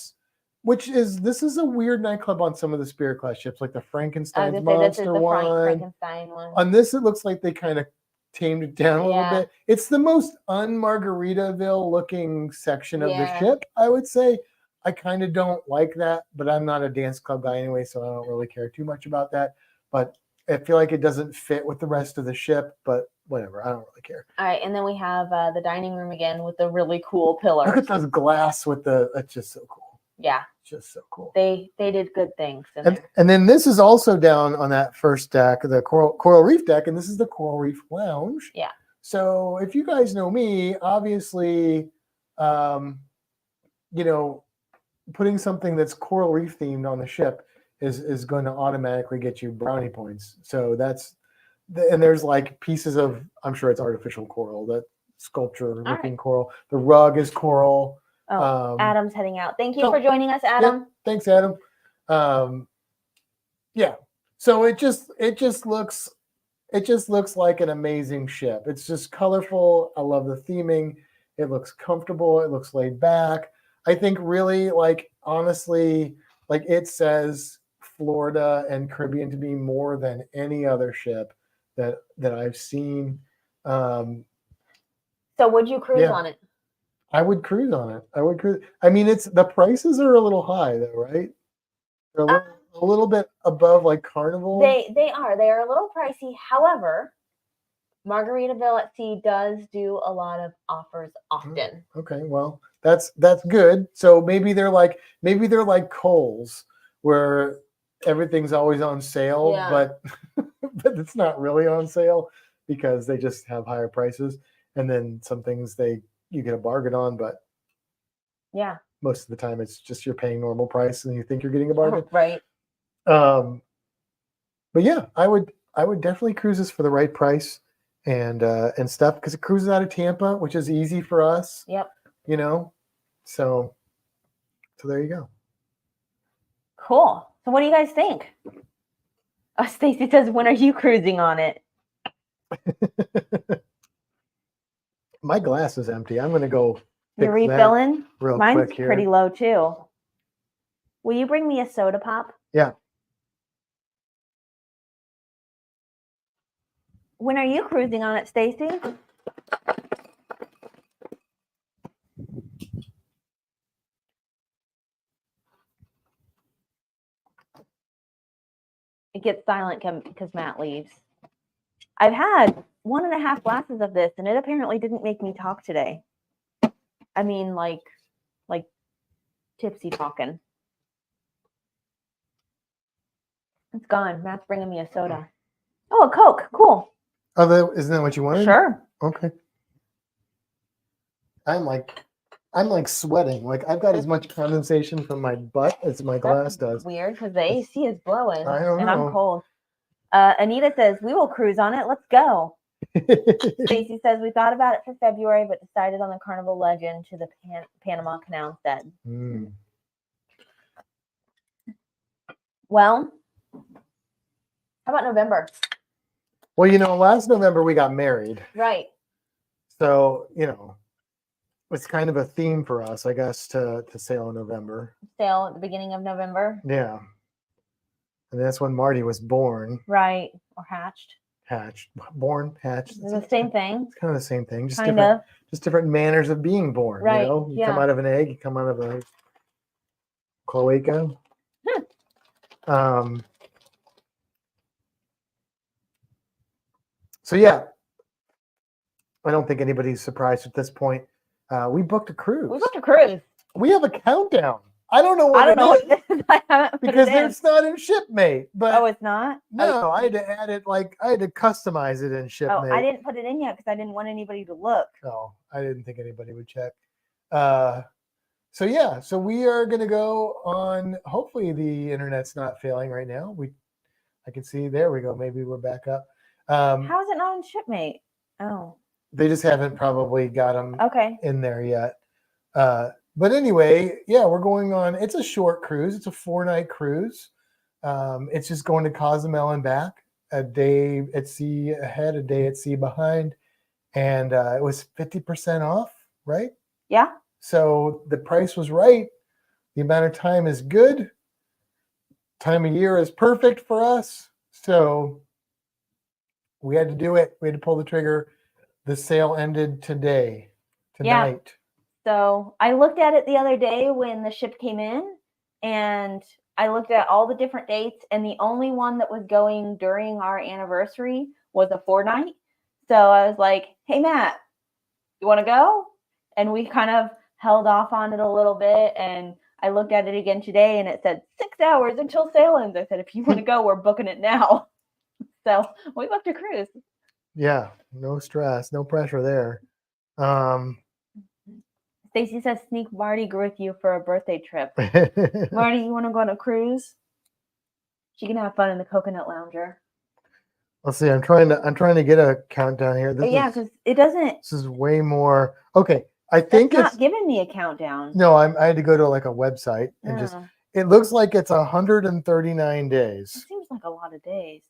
This is a weird nightclub on some of the Spirit class ships, like the Frankenstein's Monster one. Frankenstein one. On this, it looks like they kind of tamed it down a little bit. It's the most un-Margaritaville looking section of the ship, I would say. I kind of don't like that, but I'm not a dance club guy anyway, so I don't really care too much about that. But I feel like it doesn't fit with the rest of the ship, but whatever. I don't really care. All right, and then we have the dining room again with the really cool pillars. Look at those glass with the. That's just so cool. Yeah, Just so cool. they did good things in And, there. and then this is also down on that first deck, the Coral Reef deck, and this is the Coral Reef Lounge. Yeah. So if you guys know me, obviously, you know, putting something that's Coral Reef themed on the ship is going to automatically get you brownie points. So and there's like pieces of, I'm sure it's artificial coral, that sculpture looking coral. The rug is coral. Oh, Adam's heading out. Thank you for joining us, Adam. Yep, thanks, Adam. Yeah. So it just looks like an amazing ship. It's just colorful. I love the theming. It looks comfortable. It looks laid back. I think really, like, honestly, like, it says Florida and Caribbean to me more than any other ship that I've seen. So would you cruise on it? I would cruise on it. I would cruise. I mean, the prices are a little high though, right? They're a little bit above like Carnival. They are a little pricey. However, Margaritaville at Sea does do a lot of offers often. Okay, well, that's good. So maybe they're like Kohl's, where everything's always on sale, but it's not really on sale because they just have higher prices, and then some things you get a bargain on, but most of the time it's just you're paying normal price and you think you're getting a bargain. Right. But yeah, I would definitely cruise this for the right price and stuff, because it cruises out of Tampa, which is easy for us. Yep. You know, so there you go. Cool. So what do you guys think? Stacy says, when are you cruising on it? My glass is empty. I'm going to go. You're refilling? Mine's quick here. Pretty low too. Will you bring me a soda pop? Yeah. When are you cruising on it, Stacy? It gets silent because Matt leaves. I've had 1.5 glasses of this, and it apparently didn't make me talk today. I mean, like tipsy talking. It's gone. Matt's bringing me a soda. Oh, a Coke. Cool. Oh, isn't that what you wanted? Sure. Okay. I'm like sweating. Like, I've got as much condensation from my butt as my glass does. Weird, because the AC is blowing. I don't know. I'm cold. Anita says, we will cruise on it. Let's go. Stacy says, we thought about it for February, but decided on the Carnival Legend to the Panama Canal instead. Well, how about November? Well, last November we got married. Right. So, it's kind of a theme for us, I guess, to sail in November. Sail at the beginning of November? Yeah. And that's when Marty was born. Right. Or hatched. Born, hatched. It's the same thing. It's kind of the same thing. Just different manners of being born. Right. You come out of an egg, you come out of a cloaca. So yeah, I don't think anybody's surprised at this point. We booked a cruise. We have a countdown. I don't know what it is. I haven't because it's not in Shipmate. But it's not? No, I had to add it. I had to customize it in Shipmate. Oh, I didn't put it in yet because I didn't want anybody to look. No, I didn't think anybody would check. So yeah, so we are going to go on. Hopefully the internet's not failing right now. I can see. There we go. Maybe we're back up. How is it not in Shipmate? Oh. They just haven't probably got them in there yet. But anyway, yeah, we're going on. It's a short cruise. It's a 4-night cruise. It's just going to Cozumel and back. A day at sea ahead, a day at sea behind. And it was 50% off, right? Yeah. So the price was right. The amount of time is good. Time of year is perfect for us. So we had to do it. We had to pull the trigger. The sale ended tonight. Yeah. So I looked at it the other day when the ship came in, and I looked at all the different dates, and the only one that was going during our anniversary was a 4-night. So I was like, hey, Matt, you want to go? And we kind of held off on it a little bit. And I looked at it again today, and it said 6 hours until sail ends. I said, if you want to go, we're booking it now. So we booked a cruise. Yeah, no stress, no pressure there. Stacy says, sneak Marty with you for a birthday trip. Marty, you want to go on a cruise? She can have fun in the Coconut Lounger. Let's see. I'm trying to get a countdown here. Because it doesn't. This is way more. Okay, I think it's not giving me a countdown. No, I had to go to like a website and just. It looks like it's 139 days. It seems like a lot of days.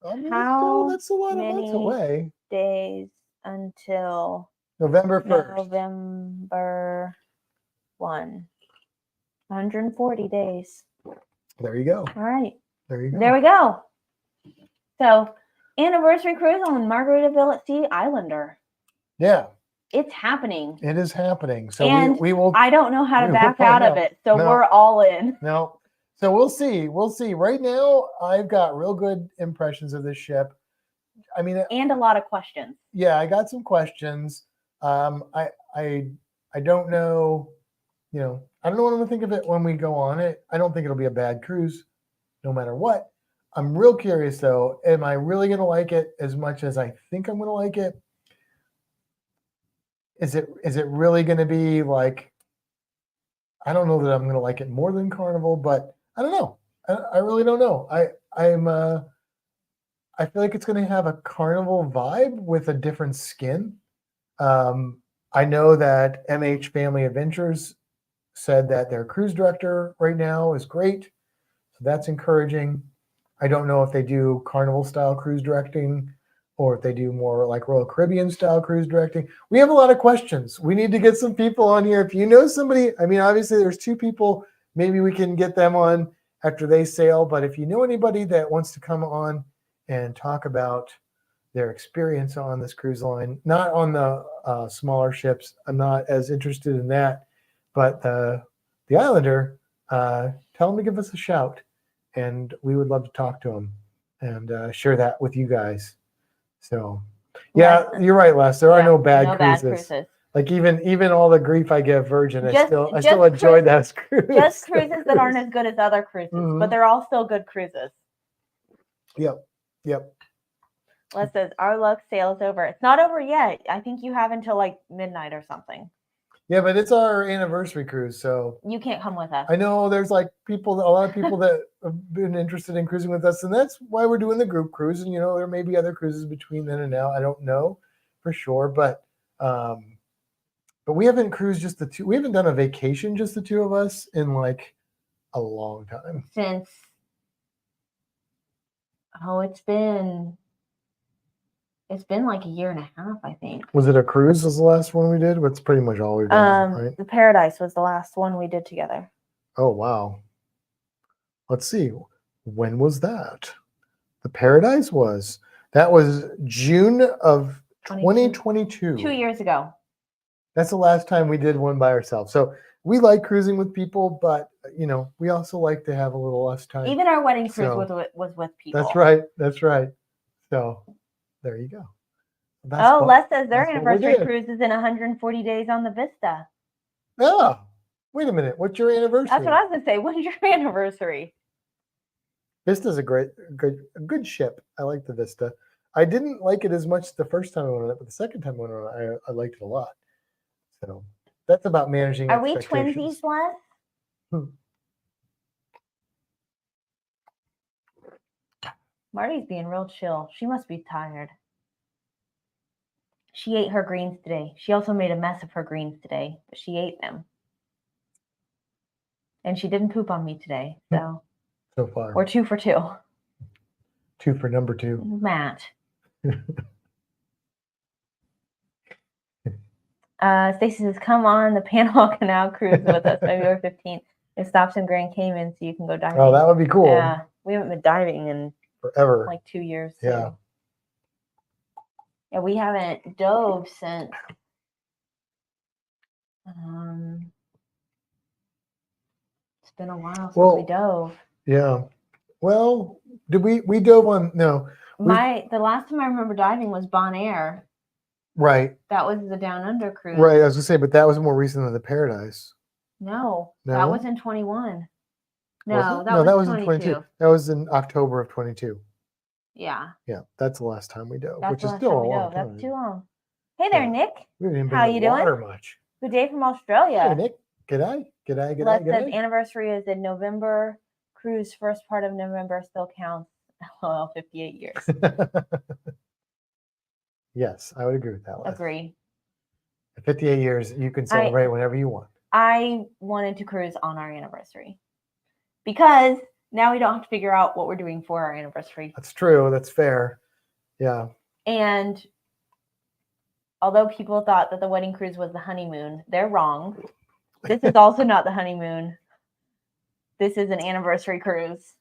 That's a lot of months away. Days until November 1st. November 1. 140 days. There you go. All right. There you go. There we go. So, anniversary cruise on Margaritaville at Sea Islander. Yeah. It's happening. It is happening. So and we will. I don't know how to back out of it. So we're all in. No. So we'll see. We'll see. Right now, I've got real good impressions of this ship. I mean, and a lot of questions. Yeah, I got some questions. I don't know. You know, I don't know what I'm gonna think of it when we go on it. I don't think it'll be a bad cruise, no matter what. I'm real curious though. Am I really gonna like it as much as I think I'm gonna like it? Is it really gonna be like? I don't know that I'm gonna like it more than Carnival, but I don't know. I really don't know. I feel like it's going to have a Carnival vibe with a different skin. I know that MH Family Adventures said that their cruise director right now is great. So that's encouraging. I don't know if they do Carnival style cruise directing or if they do more like Royal Caribbean style cruise directing. We have a lot of questions. We need to get some people on here. If you know somebody, I mean, obviously there's 2 people. Maybe we can get them on after they sail. But if you know anybody that wants to come on and talk about their experience on this cruise line, not on the smaller ships. I'm not as interested in that, but the Islander, tell them to give us a shout, and we would love to talk to them and share that with you guys. So, yeah, you're right, Les. There are no bad cruises. Like even all the grief I give Virgin, I still enjoyed those cruises. Just cruises that aren't as good as other cruises, but they're all still good cruises. Yep. Les says, our luck sails over. It's not over yet. I think you have until like midnight or something. Yeah, but it's our anniversary cruise, so you can't come with us. I know there's like a lot of people that have been interested in cruising with us, and that's why we're doing the group cruise. And there may be other cruises between then and now. I don't know for sure, but we haven't cruised just the 2. We haven't done a vacation just the 2 of us in like a long time. Since it's been like a year and a half, I think. Was it a cruise was the last one we did? That's pretty much all we've done, right? The Paradise was the last one we did together. Oh, wow. Let's see. When was that? The Paradise was June of 2022. 2 years ago. That's the last time we did one by ourselves. So we like cruising with people, but we also like to have a little less time. Even our wedding cruise was with people. That's right. So there you go. Les says their anniversary cruise is in 140 days on the Vista. Oh, wait a minute. What's your anniversary? That's what I was going to say. When's your anniversary? Vista's a good ship. I like the Vista. I didn't like it as much the first time I went on it, but the second time I went on it, I liked it a lot. So that's about managing. Are we twinsies, Les? Marty's being real chill. She must be tired. She ate her greens today. She also made a mess of her greens today, but she ate them. And she didn't poop on me today. So far. We're 2 for 2. 2 for number 2. Matt. Stacy says, come on the Panama Canal cruise with us February 15th. It stops in Grand Cayman, so you can go diving. Oh, that would be cool. Yeah, we haven't been diving in forever, like 2 years. Yeah. Yeah, we haven't dove since It's been a while since Well, we dove. Yeah. Well, did we dove on? No. The last time I remember diving was Bonaire. Right. That was the Down Under cruise. Right. I was gonna say, but that was more recent than the Paradise. No, No? that was in 21. Was No, it? that No, was that was in 22. That was in October of 22. Yeah, Yeah, that's the last time we dove, that's which the is last still time a we long dove. time. That's too long. Hey there, Yeah. Nick. We haven't even been How in you the water doing? much. Good day from Australia. Hey, Nick. G'day. G'day. G'day. Les says G'day. anniversary is in November. Cruise first part of November still counts. Well, 58 years. Yes, I would agree with that. Les. Agree. 58 years, you can celebrate whenever you want. I wanted to cruise on our anniversary because now we don't have to figure out what we're doing for our anniversary. That's true. That's fair. Yeah. And although people thought that the wedding cruise was the honeymoon, they're wrong. This is also not the honeymoon. This is an anniversary cruise.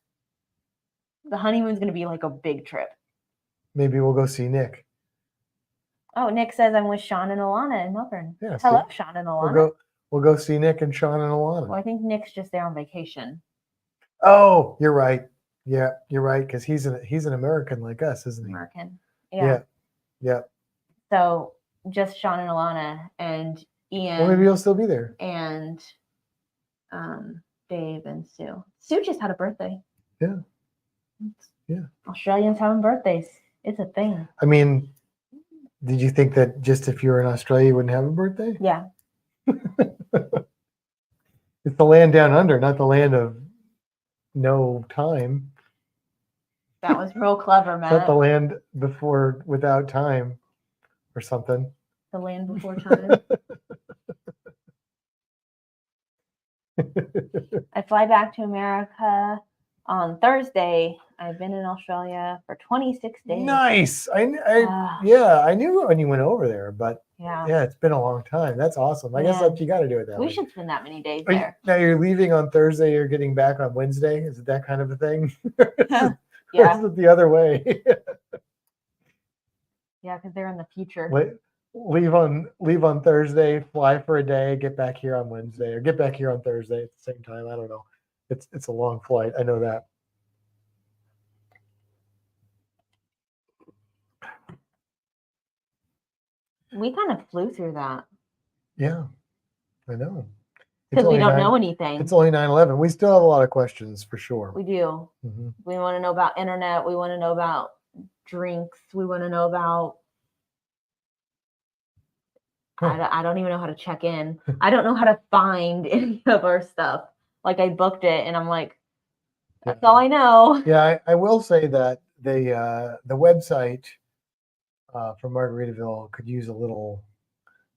The honeymoon's going to be like a big trip. Maybe we'll go see Nick. Oh, Nick says I'm with Sean and Alana in Melbourne. Yeah, hello, Sean and Alana. We'll go see Nick and Sean and Alana. Well, I think Nick's just there on vacation. Oh, you're right. Yeah, you're right, because he's an American like us, isn't he? American. Yeah. Yeah. So just Sean and Alana and Ian. Well, maybe he'll still be there. And Dave and Sue. Sue just had a birthday. Yeah. Yeah. Australians having birthdays. It's a thing. I mean, did you think that just if you were in Australia, you wouldn't have a birthday? Yeah. It's the land down under, not the land of no time. That was real clever, Matt. Not the land without time or something. The land before time. I fly back to America on Thursday. I've been in Australia for 26 days. Nice. I knew when you went over there, but yeah, it's been a long time. That's awesome. I guess you got to do it that way. We should spend that many days there. Now you're leaving on Thursday. You're getting back on Wednesday. Is it that kind of a thing? Yeah. Or is it the other way? Yeah, because they're in the future. Leave on Thursday, fly for a day, get back here on Wednesday, or get back here on Thursday at the same time. I don't know. It's a long flight. I know that. We kind of flew through that. Yeah, I know. Because we don't know anything. It's only 9/11. We still have a lot of questions for sure. We do. Mm-hmm. We want to know about internet. We want to know about drinks. We want to know about... I don't even know how to check in. I don't know how to find any of our stuff. Like, I booked it, and I'm like, that's all I know. Yeah, I will say that the website for Margaritaville could use a little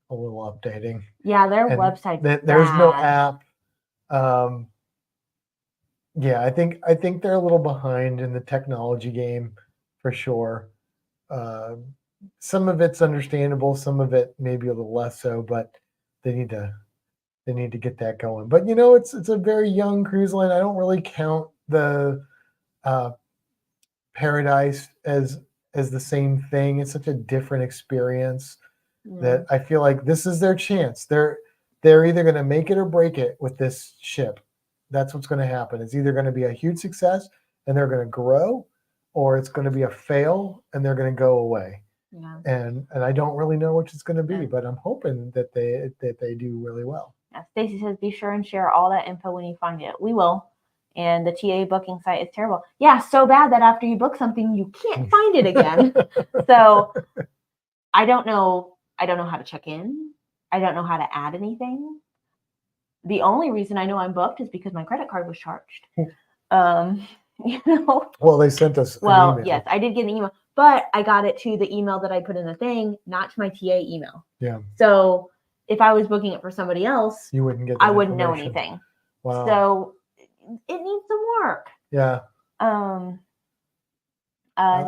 updating. Yeah, their website. There's no app. Yeah, I think they're a little behind in the technology game for sure. Some of it's understandable, some of it maybe a little less so, but they need to get that going. But it's a very young cruise line. I don't really count the Paradise as the same thing. It's such a different experience that I feel like this is their chance. They're either going to make it or break it with this ship. That's what's going to happen. It's either going to be a huge success and they're going to grow, or it's going to be a fail and they're going to go away. Yeah. And I don't really know which it's going to be, but I'm hoping that they do really well. Yeah, Stacy says, be sure and share all that info when you find it. We will. And the TA booking site is terrible. Yeah, so bad that after you book something, you can't find it again. So I don't know how to check in. I don't know how to add anything. The only reason I know I'm booked is because my credit card was charged. Well, they sent us an email. Yes, I did get an email, but I got it to the email that I put in the thing, not to my TA email. Yeah. So if I was booking it for somebody else, you wouldn't get. I wouldn't know anything. Wow. So it needs some work. Yeah.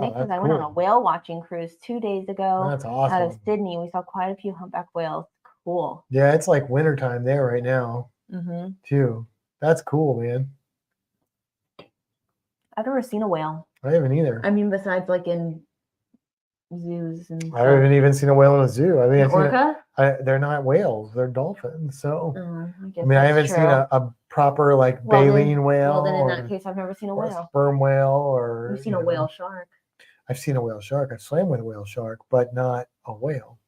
Nick says, I went on a whale watching cruise 2 days ago. That's awesome. Out of Sydney. We saw quite a few humpback whales. Cool. Yeah, it's like wintertime there right now, too. That's cool, man. I've never seen a whale. I haven't either. I mean, besides like in zoos and stuff. I haven't even seen a whale in a zoo. I mean, orca? They're not whales; they're dolphins. So, I haven't seen a proper like Well, baleen whale Well, then in that or, case, I've never seen a or a whale. sperm whale or I've seen a whale shark. I've seen a whale shark. I swam with a whale shark, but not a whale.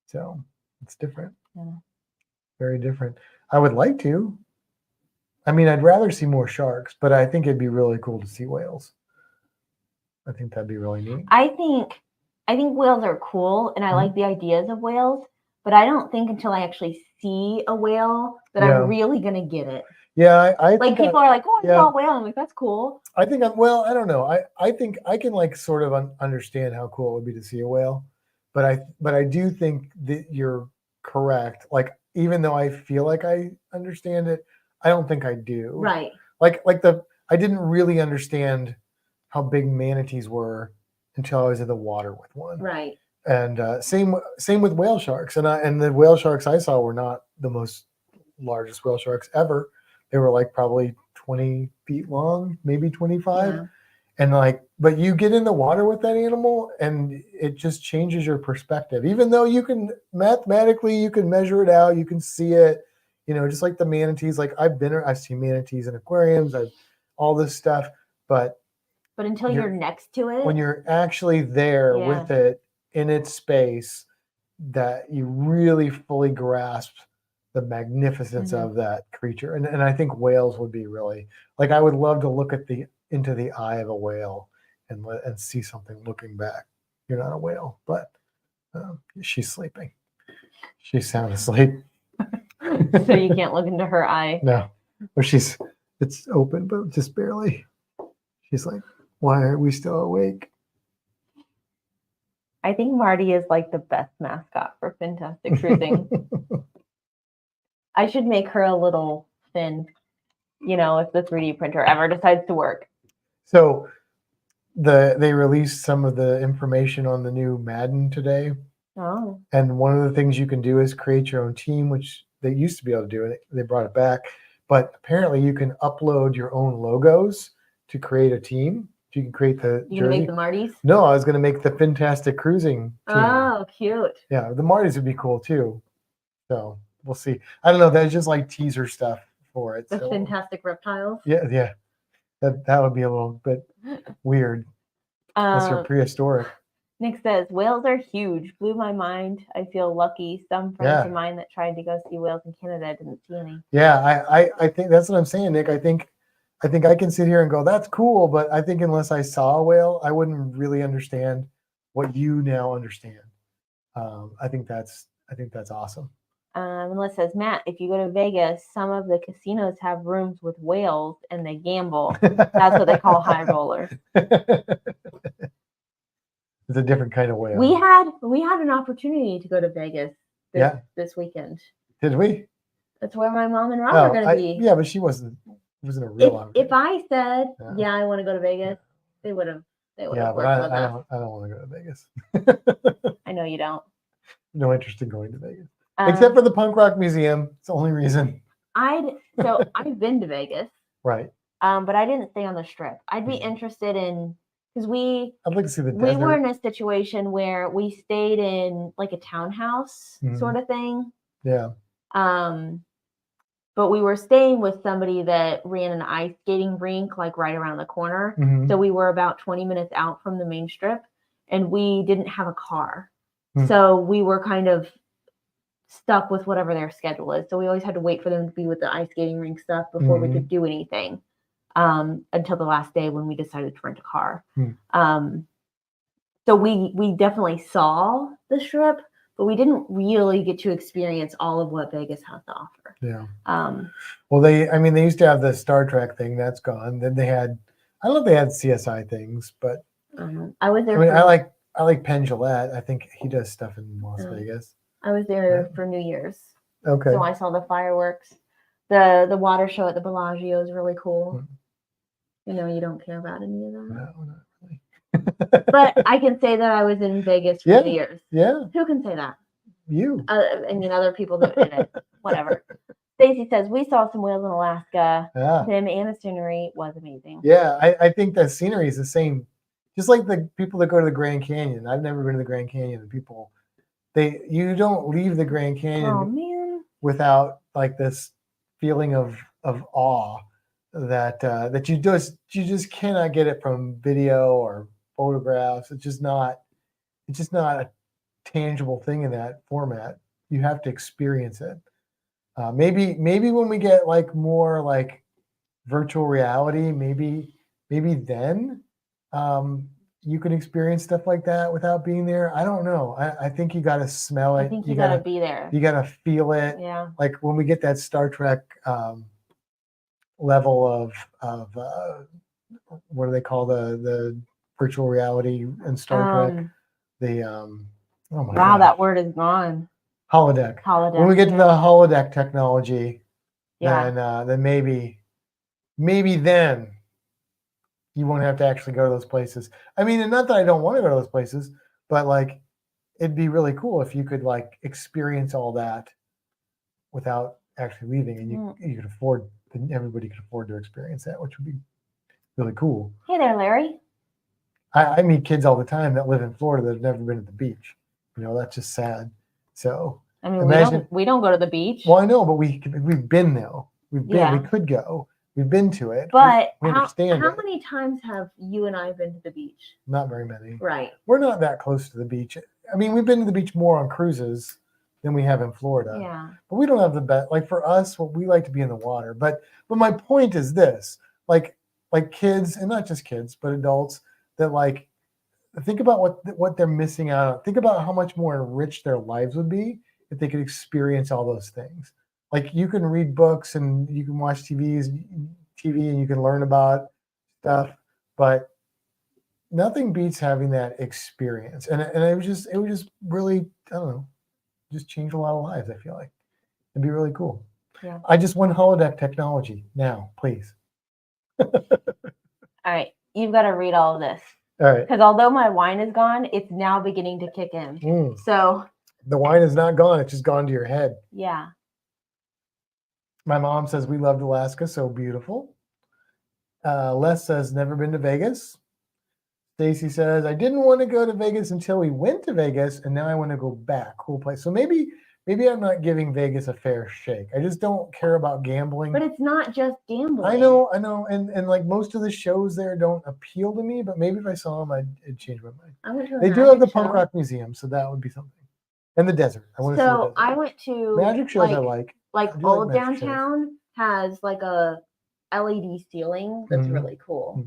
So it's different. Yeah. Very different. I would like to. I mean, I'd rather see more sharks, but I think it'd be really cool to see whales. I think that'd be really neat. I think whales are cool, and I like the ideas of whales, but I don't think until I actually see a whale that I'm really gonna get it. Yeah, I like people are like, "Oh, I saw a whale." I'm like, "That's cool." I think well, I don't know. I think I can like sort of understand how cool it would be to see a whale, but I do think that you're correct. Like even though I feel like I understand it, I don't think I do. Right. Like I didn't really understand how big manatees were until I was in the water with one. Right. And same with whale sharks. And the whale sharks I saw were not the most largest whale sharks ever. They were like probably 20 feet long, maybe 25. Yeah. And like, but you get in the water with that animal and it just changes your perspective. Even though you can mathematically, you can measure it out, you can see it, just like the manatees. Like I've seen manatees in aquariums, I've all this stuff, but until you're next to it, when you're actually there with it in its space, that you really fully grasp the magnificence of that creature. And I think whales would be really like, I would love to look at into the eye of a whale and see something looking back. You're not a whale, but she's sleeping. She's sound asleep. So you can't look into her eye. No, or it's open, but just barely. She's like, why are we still awake? I think Marty is like the best mascot for Fantastic Cruising. I should make her a little fin, if the 3D printer ever decides to work. So they released some of the information on the new Madden today. Oh. And one of the things you can do is create your own team, which they used to be able to do, and they brought it back. But apparently you can upload your own logos to create a team. You can create the You gonna make the Martys? No, I was going to make the Fantastic Cruising team. Oh, cute. Yeah, the Martys would be cool too. So we'll see. I don't know. That's just like teaser stuff for it. The Fantastic Reptiles? Yeah. That would be a little bit weird. Unless you're prehistoric. Nick says, whales are huge. Blew my mind. I feel lucky. Some friends of mine that tried to go see whales in Canada didn't see any. Yeah, I think that's what I'm saying, Nick. I think I can sit here and go, that's cool, but I think unless I saw a whale, I wouldn't really understand what you now understand. I think that's awesome. Melissa says, Matt, if you go to Vegas, some of the casinos have rooms with whales and they gamble. That's what they call high rollers. It's a different kind of whale. We had an opportunity to go to Vegas this weekend. Did we? That's where my mom and Rob are going to be. Yeah, but she wasn't a real opportunity. If I said, I want to go to Vegas, they would have. Yeah, but I don't want to go to Vegas. I know you don't. No interest in going to Vegas. Except for the Punk Rock Museum. It's the only reason. I've been to Vegas. Right. But I didn't stay on the Strip. I'd be interested in, because I'd like to see the desert. We were in a situation where we stayed in like a townhouse sort of thing. Yeah. But we were staying with somebody that ran an ice skating rink like right around the corner. So we were about 20 minutes out from the main Strip, and we didn't have a car. So we were kind of stuck with whatever their schedule is. So we always had to wait for them to be with the ice skating rink stuff before we could do anything, until the last day when we decided to rent a car. So we definitely saw the Strip, but we didn't really get to experience all of what Vegas has to offer. Yeah. Well, they used to have the Star Trek thing. That's gone. Then they had, I don't know if they had CSI things, but I was there. I like Penn Jillette. I think he does stuff in Las Vegas. I was there for New Year's. Okay. So I saw the fireworks. The water show at the Bellagio is really cool. You don't care about any of that. No, not really. But I can say that I was in Vegas for New Year's. Yeah. Who can say that? You. Other people that did it. Whatever. Stacy says, we saw some whales in Alaska. Yeah. Them and the scenery was amazing. Yeah, I think the scenery is the same. Just like the people that go to the Grand Canyon. I've never been to the Grand Canyon. The people, you don't leave the Grand Canyon without like this feeling of awe that you just cannot get it from video or photographs. It's just not a tangible thing in that format. You have to experience it. Maybe when we get like more like virtual reality, maybe then you can experience stuff like that without being there. I don't know. I think you got to smell it. I think you got to be there. You got to feel it. Yeah. Like when we get that Star Trek level of what do they call the virtual reality in Star Trek? The oh my wow, God. that word is gone. Holodeck. When we get to the holodeck technology, then maybe then you won't have to actually go to those places. I mean, and not that I don't want to go to those places, but like it'd be really cool if you could like experience all that without actually leaving, and you could afford, everybody could afford to experience that, which would be really cool. Hey there, Larry. I meet kids all the time that live in Florida that have never been to the beach. You know, that's just sad. So I mean, we don't go to the beach. Well, I know, but we've been there. We've been. We could go. We've been to it. But we understand how many times have you and I been to the beach? Not very many. Right. We're not that close to the beach. I mean, we've been to the beach more on cruises than we have in Florida. Yeah. But we don't have the best. Like for us, we like to be in the water. But my point is this: like kids, and not just kids, but adults that like think about what they're missing out on. Think about how much more enriched their lives would be if they could experience all those things. Like you can read books and you can watch TV and you can learn about stuff, but nothing beats having that experience. And it would just really, I don't know, just change a lot of lives. I feel like it'd be really cool. Yeah. I just want holodeck technology now, please. All right, you've got to read all of this. All right. Because although my wine is gone, it's now beginning to kick in. So the wine is not gone; it's just gone to your head. Yeah. My mom says we loved Alaska, so beautiful. Les says never been to Vegas. Stacy says I didn't want to go to Vegas until we went to Vegas, and now I want to go back. Cool place. So maybe I'm not giving Vegas a fair shake. I just don't care about gambling. But it's not just gambling. I know, and like most of the shows there don't appeal to me. But maybe if I saw them, I'd change my mind. They do have the punk rock museum, so that would be something. And the desert. I want to see the desert. I went to magic shows. I like. Like old downtown has like a LED ceiling that's really cool.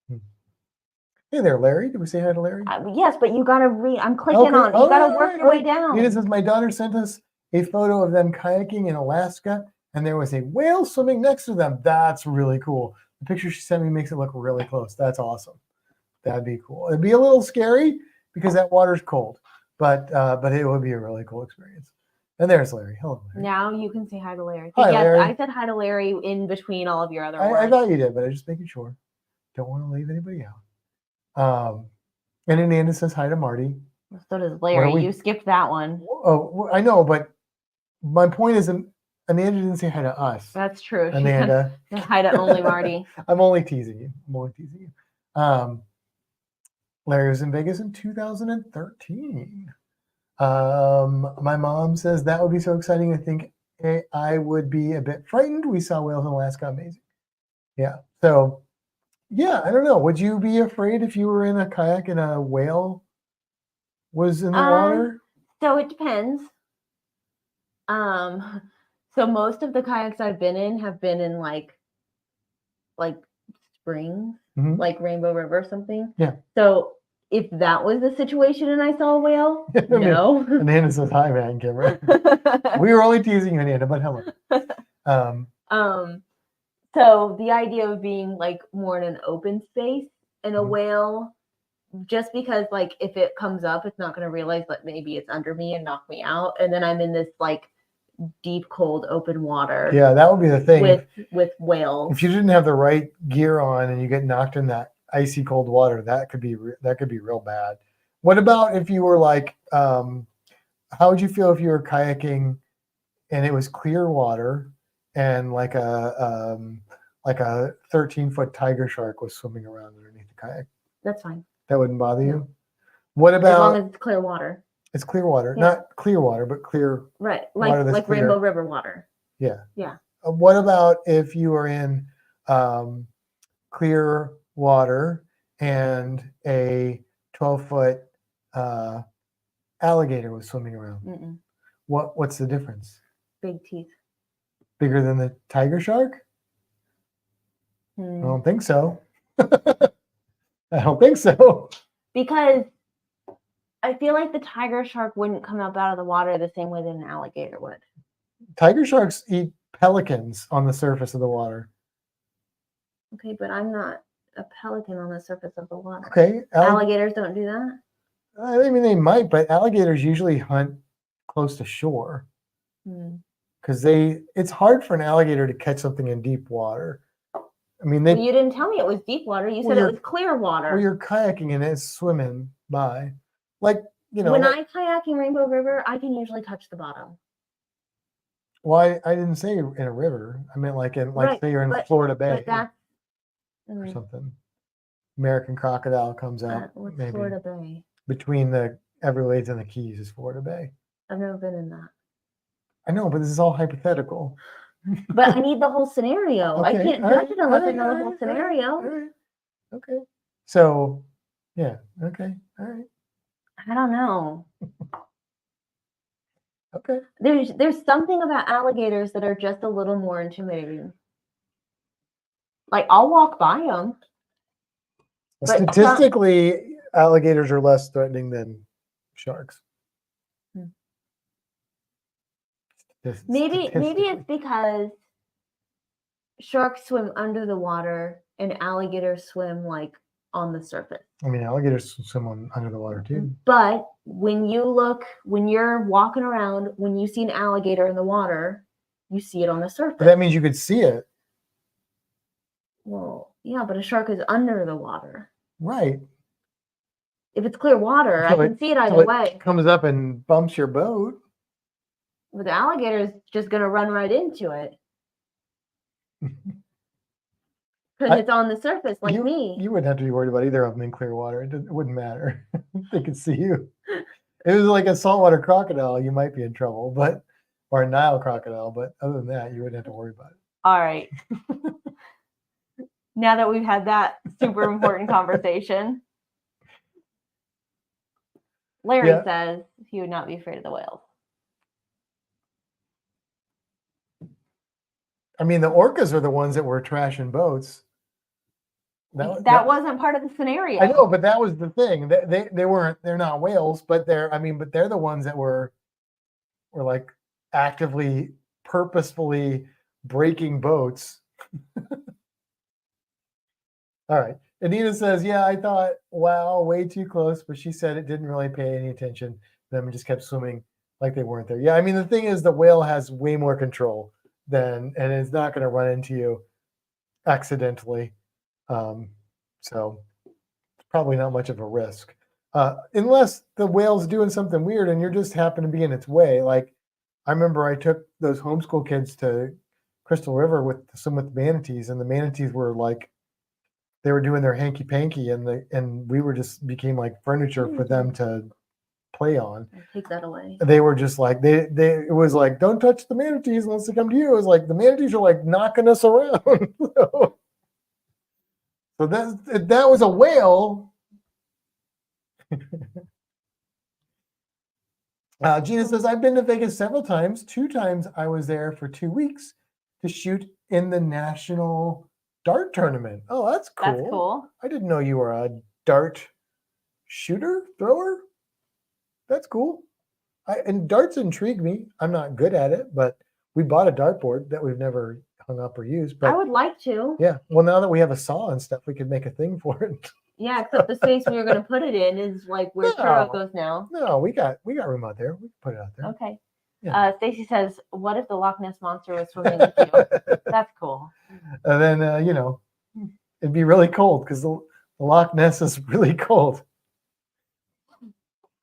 Hey there, Larry. Did we say hi to Larry? Yes, but you gotta read. I'm clicking on. You gotta work your way down. It says my daughter sent us a photo of them kayaking in Alaska, and there was a whale swimming next to them. That's really cool. The picture she sent me makes it look really close. That's awesome. That'd be cool. It'd be a little scary because that water's cold, but it would be a really cool experience. And there's Larry. Hello, Larry. Now you can say hi to Larry. Hi, yes, Larry. I said hi to Larry in between all of your other words. I thought you did, but I'm just making sure. Don't want to leave anybody out. And Ananda says hi to Marty. So does Larry. You skipped that one. Oh, I know, but my point is, Ananda didn't say hi to us. That's true. Ananda. Hi to only Marty. I'm only teasing you. Larry was in Vegas in 2013. My mom says that would be so exciting. I think I would be a bit frightened. We saw whales in Alaska. Amazing. Yeah. So, yeah, I don't know. Would you be afraid if you were in a kayak and a whale was in the water? So it depends. So most of the kayaks I've been in have been in like springs, like Rainbow River or something. Yeah. So if that was the situation and I saw a whale, no. Ananda says hi, man, camera. We were only teasing you, Ananda, but hello. So the idea of being like more in an open space and a whale, just because like if it comes up, it's not going to realize that maybe it's under me and knock me out, and then I'm in this like deep, cold, open water. Yeah, that would be the thing with whales. If you didn't have the right gear on and you get knocked in that icy cold water, that could be real bad. What about if you were like, how would you feel if you were kayaking and it was clear water and like a 13-foot tiger shark was swimming around underneath the kayak? That's fine. That wouldn't bother you? What about as long as it's clear water? It's clear water, not clear water, but clear. Right, like Rainbow River water. Yeah. Yeah. What about if you are in clear water and a 12-foot alligator was swimming around? Mm-mm. What's the difference? Big teeth. Bigger than the tiger shark? I don't think so. I don't think so. Because I feel like the tiger shark wouldn't come up out of the water the same way that an alligator would. Tiger sharks eat pelicans on the surface of the water. Okay, but I'm not a pelican on the surface of the water. Okay. Alligators don't do that? I mean, they might, but alligators usually hunt close to shore because it's hard for an alligator to catch something in deep water. I mean, well, you didn't tell me it was deep water. You said it was clear water. Well, you're kayaking and it's swimming by. Like, when I kayak in Rainbow River, I can usually touch the bottom. Well, I didn't say in a river. I meant like say you're in Florida Bay or something. American crocodile comes out. What's maybe Florida Bay? Between the Everglades and the Keys is Florida Bay. I've never been in that. I know, but this is all hypothetical. But I need the whole scenario. Okay. I can't judge it unless I know the whole scenario. All right. Okay. So, yeah. Okay. All right. I don't know. Okay. There's something about alligators that are just a little more intimidating. Like, I'll walk by them. Statistically, alligators are less threatening than sharks. Maybe it's because sharks swim under the water and alligators swim like on the surface. I mean, alligators swim under the water too. But when you're walking around, when you see an alligator in the water, you see it on the surface. But that means you could see it. Well, yeah, but a shark is under the water. Right. If it's clear water, I can see it either way. It comes up and bumps your boat. But the alligator is just going to run right into it. Because it's on the surface like me. You wouldn't have to be worried about either of them in clear water. It wouldn't matter. They could see you. If it was like a saltwater crocodile, you might be in trouble, or a Nile crocodile. But other than that, you wouldn't have to worry about it. All right. Now that we've had that super important conversation, Larry says he would not be afraid of the whales. I mean, the orcas are the ones that were trashing boats. That wasn't part of the scenario. I know, but that was the thing. They're not whales, but they're the ones that were like actively, purposefully breaking boats. All right. Anita says, yeah, I thought, wow, way too close, but she said it didn't really pay any attention. Them just kept swimming like they weren't there. Yeah, I mean, the thing is the whale has way more control and it's not going to run into you accidentally. So it's probably not much of a risk. Unless the whale's doing something weird and you're just happen to be in its way. Like I remember I took those homeschool kids to Crystal River with manatees, and the manatees were like, they were doing their hanky panky, and we were just became like furniture for them to play on. Take that away. They were just like it was like, don't touch the manatees unless they come to you. It was like the manatees are like knocking us around. So that was a whale. Gina says, I've been to Vegas several times. 2 times I was there for 2 weeks to shoot in the national dart tournament. Oh, that's cool. That's cool. I didn't know you were a dart thrower. That's cool. And darts intrigue me. I'm not good at it, but we bought a dartboard that we've never hung up or used. But I would like to. Yeah. Well, now that we have a saw and stuff, we could make a thing for it. Yeah, except the space we were going to put it in is like where Turo goes now. No, we got room out there. We can put it out there. Okay. Yeah. Stacy says, "What if the Loch Ness monster was swimming with you?" That's cool. And then it'd be really cold because the Loch Ness is really cold.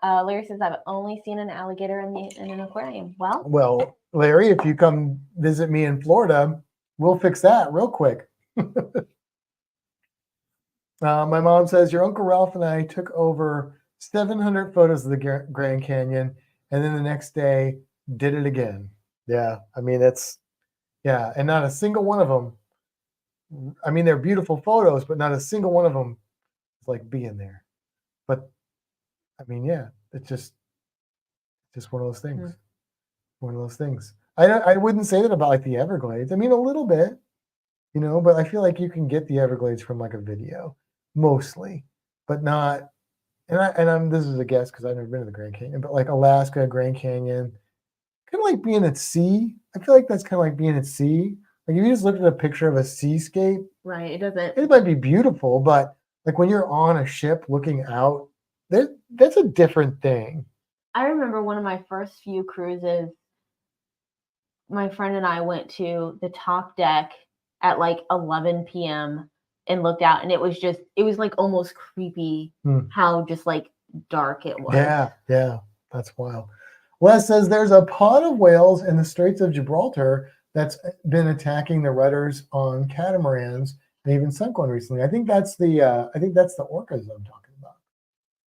Larry says, "I've only seen an alligator in an aquarium." Well, Larry, if you come visit me in Florida, we'll fix that real quick. My mom says, your Uncle Ralph and I took over 700 photos of the Grand Canyon, and then the next day did it again. Yeah, I mean, Yeah, and not a single one of them. I mean, they're beautiful photos, but not a single one of them is like being there. But I mean, yeah, it's just one of those things. Mhm. One of those things. I wouldn't say that about like the Everglades. I mean, a little bit, you know, but I feel like you can get the Everglades from like a video, mostly, but not. And I'm this is a guess because I've never been to the Grand Canyon, but like Alaska, Grand Canyon, kind of like being at sea. I feel like that's kind of like being at sea. Like if you just looked at a picture of a seascape, Right. It doesn't. it might be beautiful, but like when you're on a ship looking out, that's a different thing. I remember one of my first few cruises. My friend and I went to the top deck at like 11 p.m. and looked out, and it was like almost creepy how just like dark it was. Yeah, that's wild. Les says there's a pod of whales in the Straits of Gibraltar that's been attacking the rudders on catamarans and even sunk one recently. I think that's the orcas I'm talking about.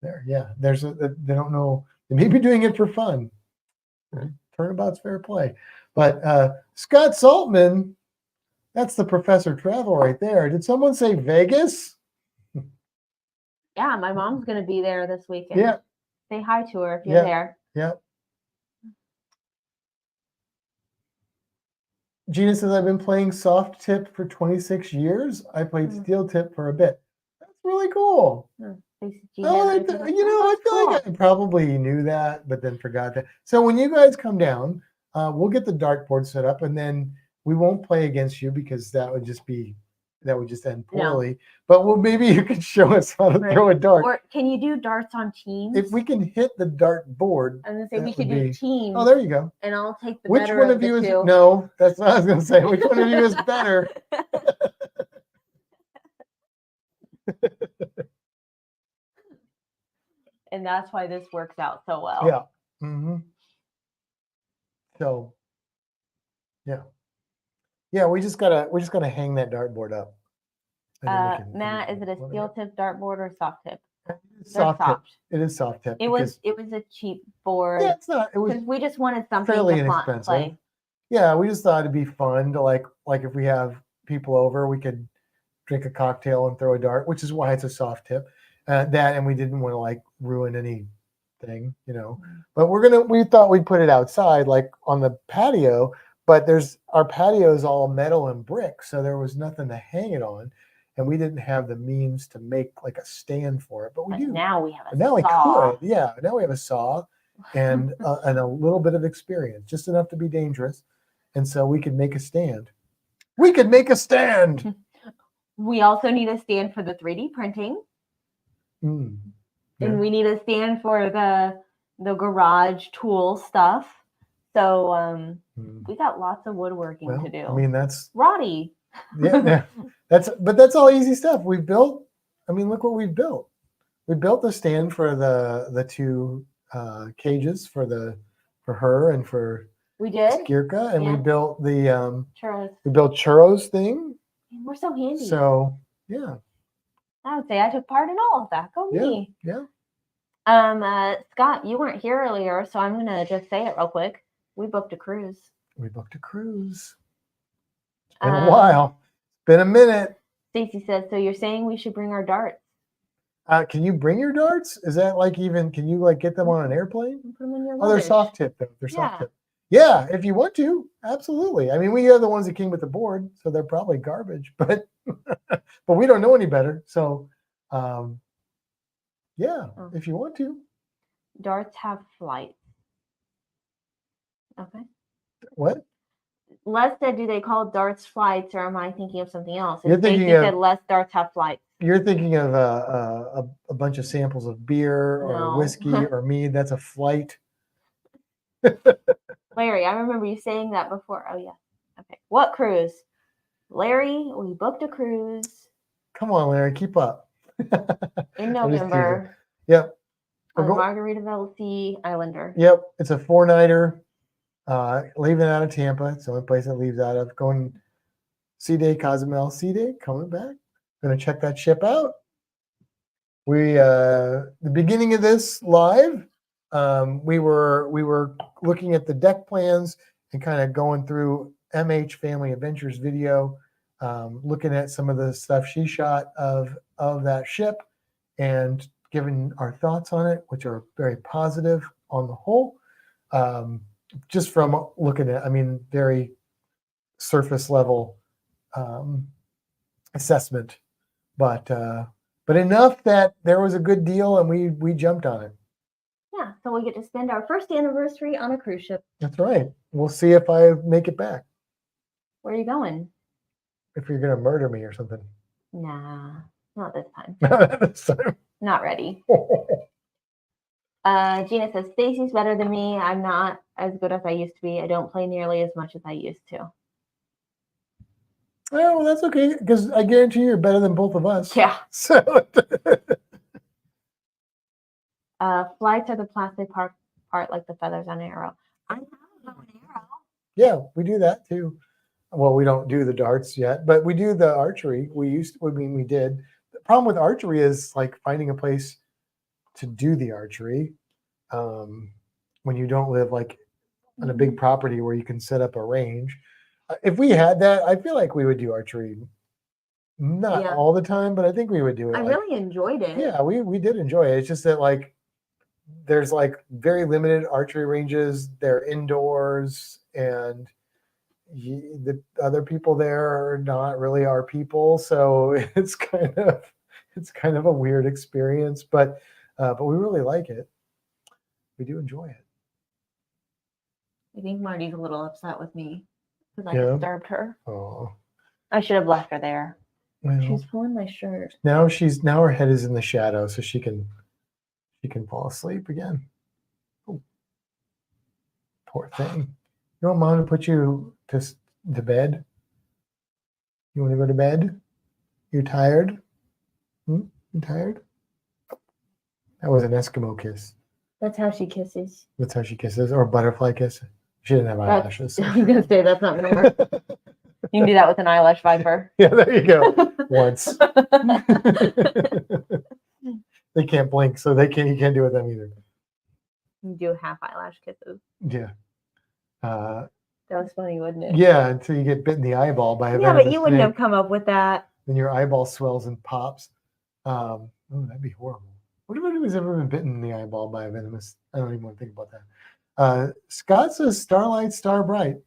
There, yeah. They don't know. They may be doing it for fun. Turnabout's fair play. But Scott Saltman, that's the Professor Travel right there. Did someone say Vegas? Yeah, my mom's gonna be there this weekend. Yeah. Say hi to her if you're there. Yeah. Gina says, I've been playing soft tip for 26 years. I played steel tip for a bit. That's really cool. I feel like I probably knew that, but then forgot that. So when you guys come down, we'll get the dartboard set up, and then we won't play against you because that would just end poorly. No. But maybe you could show us how to throw a dart. Or can you do darts on teams? If we can hit the dartboard, I was gonna say we could do teams. Oh, there you go. And I'll take the Which better one of the you two. No, that's not what I was gonna say. Which one of you is better? And that's why this works out so well. Yeah. Mm-hmm. So, yeah, we just gotta hang that dartboard up. Matt, is it a steel tip dartboard or soft tip? Soft tip. It is soft tip. It was a cheap board. Yeah, it's not. It was we just wanted something fairly to inexpensive. Play. Yeah, we just thought it'd be fun to like if we have people over, we could drink a cocktail and throw a dart, which is why it's a soft tip. And we didn't want to like ruin anything, you know. But we thought we'd put it outside, like on the patio. But our patio is all metal and brick, so there was nothing to hang it on, and we didn't have the means to make like a stand for it. But we do now. We have a now saw. We could, yeah. Now we have a saw and a little bit of experience, just enough to be dangerous, and so we could make a stand. We could make a stand. We also need a stand for the 3D printing. And we need a stand for the garage tool stuff. So we got lots of woodworking to do. I mean, that's Roddy. Yeah. That's all easy stuff. We built. I mean, look what we've built. We built the stand for the two cages for her and for Skirka, and we built the churros. We built churros thing. And we're so handy. So yeah. I would say I took part in all of that. Go me. Yeah. Scott, you weren't here earlier, so I'm gonna just say it real quick. We booked a cruise. It's been a while. It's been a minute. Stacy said, so you're saying we should bring our darts? Can you bring your darts? Is that like can you like get them on an airplane? Put them in your luggage. They're soft tip though. They're soft tip. Yeah, if you want to, absolutely. I mean, we are the ones that came with the board, so they're probably garbage, but we don't know any better. So, if you want to. Darts have flights. Okay. What? Les said, do they call darts flights, or am I thinking of something else? You're thinking of, said Les darts have flights. You're thinking of a bunch of samples of beer or whiskey or mead. That's a flight. Larry, I remember you saying that before. Oh, yeah. Okay. What cruise? Larry, we booked a cruise. Come on, Larry, keep up. In November. Yep. On Margaritaville Sea Islander. Yep. It's a 4-nighter. Leaving out of Tampa. It's the only place it leaves out of. Going Sea Day, Cozumel Sea Day, coming back. Going to check that ship out. The beginning of this live, we were looking at the deck plans and kind of going through MH Family Adventures video, looking at some of the stuff she shot of that ship and giving our thoughts on it, which are very positive on the whole. Just from looking at, I mean, very surface level assessment, but enough that there was a good deal and we jumped on it. Yeah, so we get to spend our first anniversary on a cruise ship. That's right. We'll see if I make it back. Where are you going? If you're gonna murder me or something. Nah, not this time. Not this time. Not ready. Gina says, Stacy's better than me. I'm not as good as I used to be. I don't play nearly as much as I used to. Oh, well, that's okay, because I guarantee you're better than both of us. Yeah. So Fly to the plastic part like the feathers on an arrow. I have an arrow. yeah, we do that too. Well, we don't do the darts yet, but we do the archery. We did. The problem with archery is like finding a place to do the archery when you don't live like on a big property where you can set up a range. If we had that, I feel like we would do archery. Not all the time, but I think we would do it. I really enjoyed it. Yeah, we did enjoy it. It's just that like there's like very limited archery ranges. They're indoors, and the other people there are not really our people, so it's kind of a weird experience. But we really like it. We do enjoy it. I think Marty's a little upset with me because I disturbed her. Oh, I should have left her there. well, She's pulling my shirt. Now her head is in the shadow, so she can fall asleep again. Oh, poor thing. You want Mom to put you to bed? You want to go to bed? You tired? You tired? That was an Eskimo kiss. That's how she kisses. That's how she kisses, or butterfly kiss. She didn't have eyelashes. So. I was gonna say that's not gonna work. You can do that with an eyelash viper. Yeah, there you go. Once. They can't blink, so you can't do it with them either. You do half eyelash kisses. Yeah. That was funny, wouldn't it? Yeah, until you get bit in the eyeball by a but you wouldn't have come up with that. Then your eyeball swells and pops. Oh, that'd be horrible. What if anyone's ever been bitten in the eyeball by a venomous? I don't even want to think about that. Scott says Starlight Star Bright.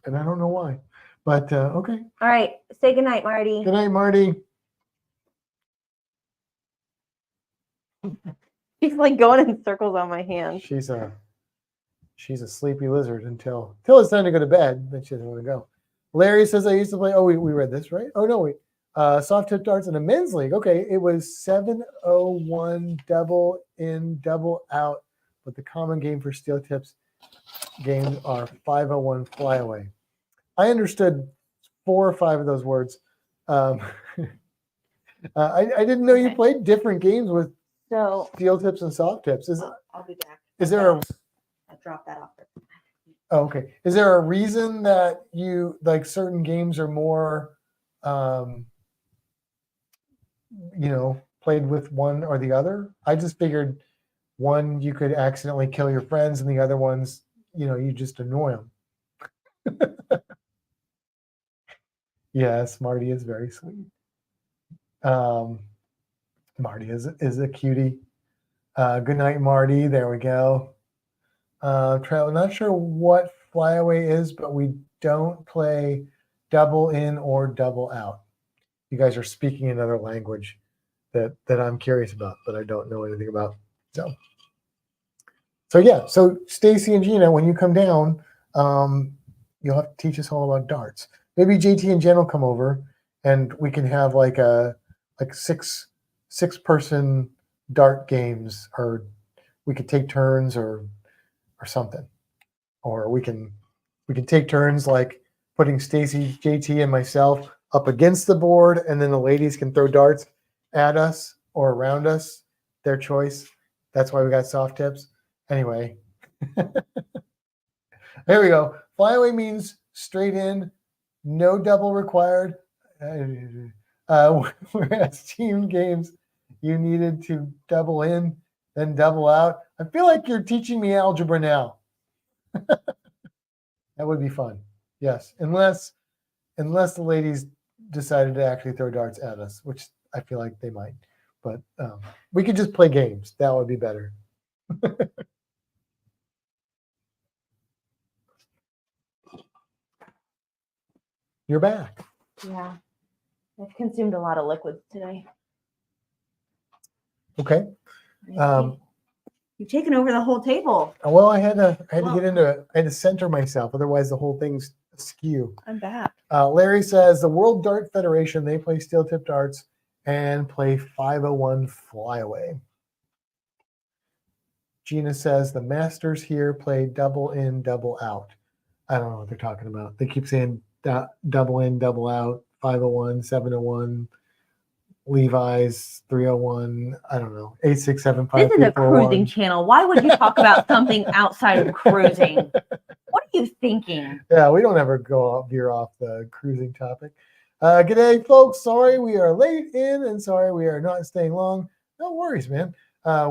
And I don't know why. But okay. All right. Say goodnight, Marty. Good night, Marty. She's like going in circles on my hand. She's a sleepy lizard until it's time to go to bed. Then she doesn't want to go. Larry says I used to play. Oh, we read this, right? Oh no, wait. Soft tip darts in a men's league. Okay, it was 701 double in, double out, but the common game for steel tips games are 501 flyaway. I understood 4 or 5 of those words. I didn't know you played different games with steel tips and soft tips. I'll be back. Is there a? I dropped that off. Oh, okay. Is there a reason that you like certain games are more, played with one or the other? I just figured one you could accidentally kill your friends, and the other ones, you just annoy them. Yes, Marty is very sweet. Marty is a cutie. Good night, Marty. There we go. I'm not sure what flyaway is, but we don't play double in or double out. You guys are speaking another language that I'm curious about, but I don't know anything about. So yeah. So Stacy and Gina, when you come down, you'll have to teach us all about darts. Maybe JT and Jen will come over, and we can have like six person dart games, or we could take turns or something, or we can take turns like putting Stacy, JT, and myself up against the board, and then the ladies can throw darts at us or around us, their choice. That's why we got soft tips. Anyway, there we go. Flyaway means straight in, no double required. Whereas team games, you needed to double in, then double out. I feel like you're teaching me algebra now. That would be fun. Yes, unless the ladies decided to actually throw darts at us, which I feel like they might. But we could just play games. That would be better. You're back. Yeah. I've consumed a lot of liquids today. Okay. You've taken over the whole table. Well, I had to get into it. I had to center myself, otherwise the whole thing's askew. I'm back. Larry says the World Dart Federation, they play steel tip darts and play 501 flyaway. Gina says the masters here play double in, double out. I don't know what they're talking about. They keep saying double in, double out, 501, 701, Levi's, 301. I don't know. 8675. This is a cruising channel. Why would you talk about something outside of cruising? What are you thinking? Yeah, we don't ever veer off the cruising topic. G'day, folks. Sorry we are late in and sorry we are not staying long. No worries, man.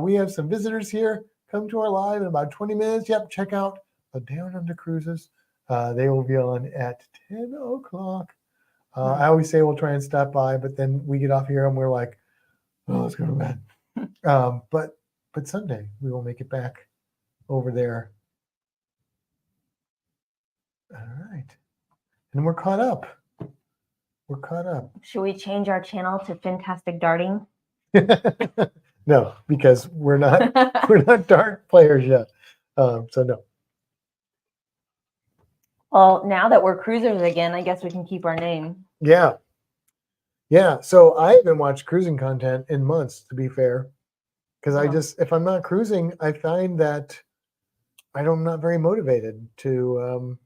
We have some visitors here. Come to our live in about 20 minutes. Yep, check out the Down Under Cruises. They will be on at 10 o'clock. I always say we'll try and stop by, but then we get off here and we're like, oh, let's go to bed. But someday we will make it back over there. All right. And we're caught up. We're caught up. Should we change our channel to Fantastic Darting? No, because we're not dart players yet. So no. Well, now that we're cruisers again, I guess we can keep our name. Yeah. Yeah. So I haven't watched cruising content in months, to be fair. Because if I'm not cruising, I find that I'm not very motivated to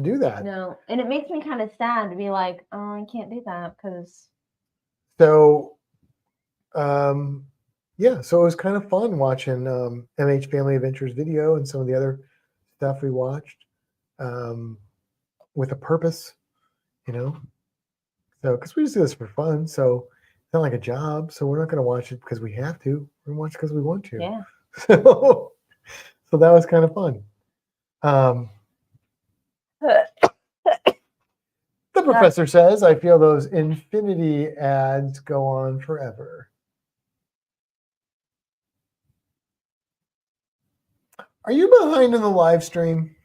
do that. No, and it makes me kind of sad to be like, oh, I can't do that because. So, yeah. So it was kind of fun watching MH Family Adventures video and some of the other stuff we watched with a purpose, So because we just do this for fun, so it's not like a job. So we're not going to watch it because we have to. We're going to watch it because we want to. Yeah. So that was kind of fun. The professor says, I feel those infinity ads go on forever. Are you behind in the live stream?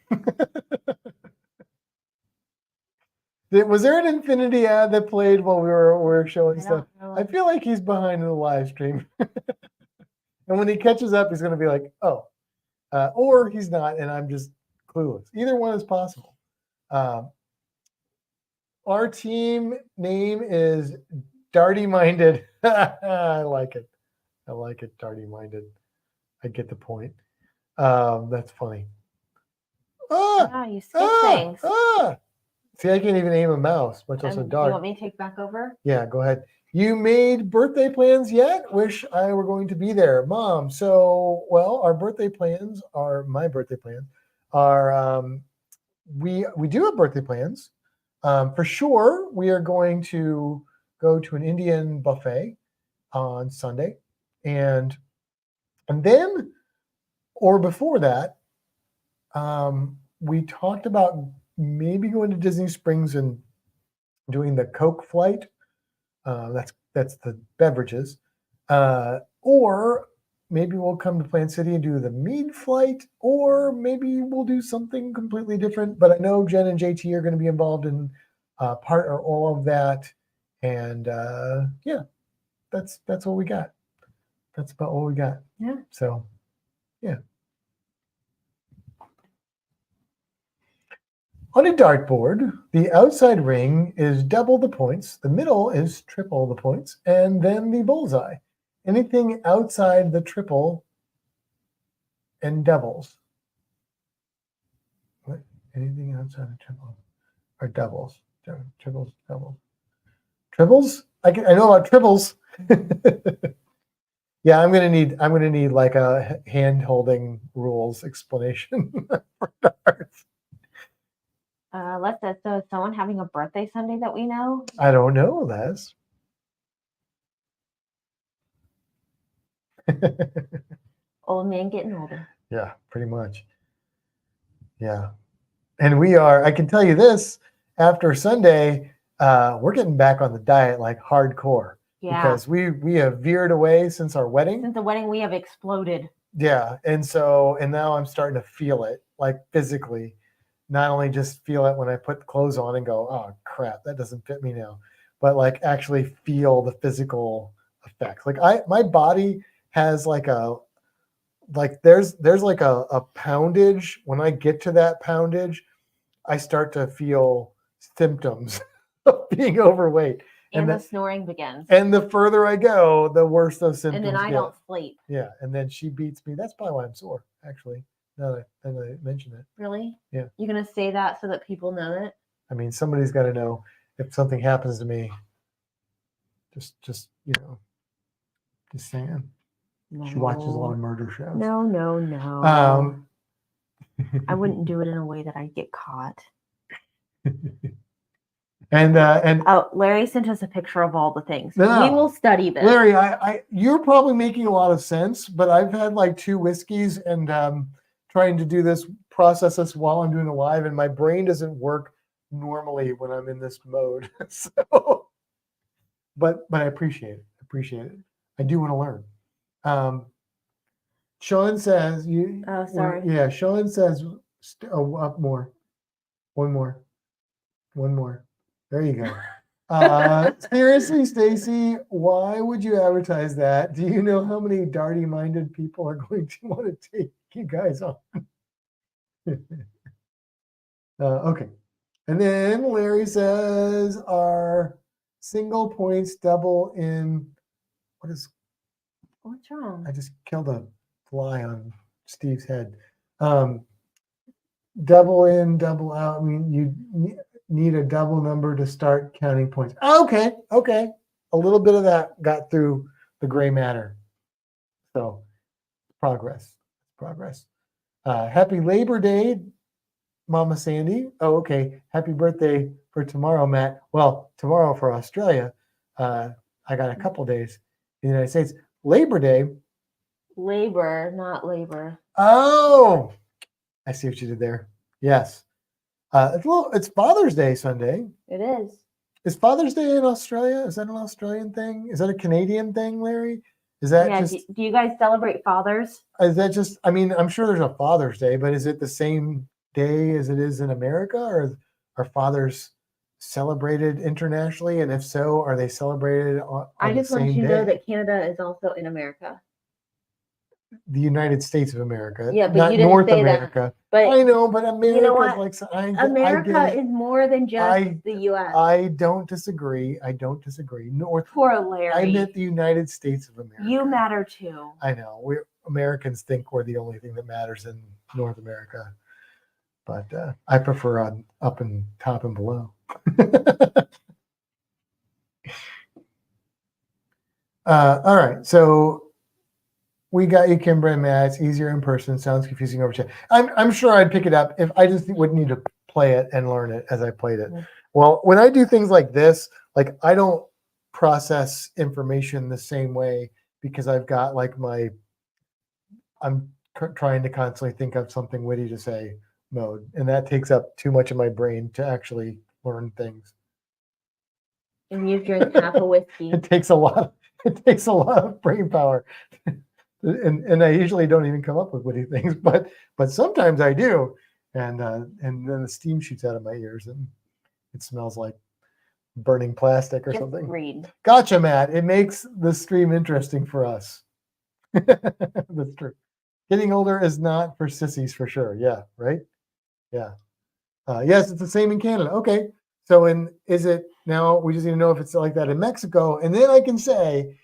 Was there an infinity ad that played while we were showing stuff? I feel like he's behind in the live stream. And when he catches up, he's going to be like, oh. Or he's not, and I'm just clueless. Either one is possible. Our team name is Darty Minded. I like it. I like it, Darty Minded. I get the point. That's funny. You stick things. See, I can't even aim a mouse, much less a dart. You want me to take back over? Yeah, go ahead. You made birthday plans yet? Wish I were going to be there, Mom. So, well, our birthday plans are my birthday plans are. We do have birthday plans. For sure, we are going to go to an Indian buffet on Sunday, and then, or before that, we talked about maybe going to Disney Springs and doing the Coke flight. That's the beverages, or maybe we'll come to Plant City and do the mead flight, or maybe we'll do something completely different. But I know Jen and JT are going to be involved in part or all of that, and yeah, that's what we got. That's about what we got. Yeah. So, yeah. On a dartboard, the outside ring is double the points, the middle is triple the points, and then the bullseye. Anything outside the triple and doubles. What? Anything outside the triple or doubles? Triples, doubles. Triples? I know about triples. Yeah, I'm gonna need like a hand holding rules explanation for darts. Les says, so is someone having a birthday Sunday that we know? I don't know, Les. Old man getting older. Yeah, pretty much. Yeah. And we are, I can tell you this, after Sunday, we're getting back on the diet like hardcore. Yeah. Because we have veered away since our wedding. Since the wedding, we have exploded. Yeah. And now I'm starting to feel it, like physically. Not only just feel it when I put clothes on and go, oh crap, that doesn't fit me now, but like actually feel the physical effects. Like my body has there's like a poundage. When I get to that poundage, I start to feel symptoms of being overweight. And the snoring begins. And the further I go, the worse those symptoms get. And then I don't sleep. Yeah. And then she beats me. That's probably why I'm sore, actually. Now that I mention it. Really? Yeah. You're going to say that so that people know it? I mean, somebody's got to know if something happens to me. Just just saying. No. She watches a lot of murder shows. No. I wouldn't do it in a way that I'd get caught. And oh, Larry sent us a picture of all the things. No. We will study this. Larry, you're probably making a lot of sense, but I've had like 2 whiskeys and trying to process this while I'm doing a live, and my brain doesn't work normally when I'm in this mode. So, but I appreciate it. I do want to learn. Sean says you. Oh, sorry. Yeah, Sean says up more. One more. There you go. Seriously, Stacy, why would you advertise that? Do you know how many darty-minded people are going to want to take you guys on? Okay. And then Larry says, are single points double in, what's wrong? I just killed a fly on Steve's head. Double in, double out. I mean, you need a double number to start counting points. Okay. A little bit of that got through the gray matter. So progress. Happy Labor Day, Mama Sandy. Oh, okay. Happy birthday for tomorrow, Matt. Well, tomorrow for Australia. I got a couple days in the United States. Labor Day. Labor, not labor. Oh, I see what you did there. Yes. It's Father's Day Sunday. It is. Is Father's Day in Australia? Is that an Australian thing? Is that a Canadian thing, Larry? Is that just? Do you guys celebrate fathers? Is that just? I mean, I'm sure there's a Father's Day, but is it the same day as it is in America, or are fathers celebrated internationally? And if so, are they celebrated on I just the same want you to day? know that Canada is also in America. The United States of America. Yeah, but not you didn't North say America. That. But I know, but America, you know what? like America is more than just the U.S. I don't disagree. Poor Larry. I meant the United States of America. You matter too. I know. We Americans think we're the only thing that matters in North America, but I prefer on up and top and below. All right, so. We got you, Kimber and Matt. It's easier in person. Sounds confusing over chat. I'm sure I'd pick it up if I just would need to play it and learn it as I played it. Mm-hmm. Well, when I do things like this, like I don't process information the same way because I've got like I'm trying to constantly think of something witty to say mode, and that takes up too much of my brain to actually learn things. And you drink half a whiskey. It takes a lot of brain power. And I usually don't even come up with witty things, but sometimes I do, and then the steam shoots out of my ears and it smells like burning plastic or something. Read. Gotcha, Matt. It makes the stream interesting for us. That's true. Getting older is not for sissies for sure. Yeah, right. Yeah. Yes, it's the same in Canada. Okay, so is it now? We just need to know if it's like that in Mexico, and then I can say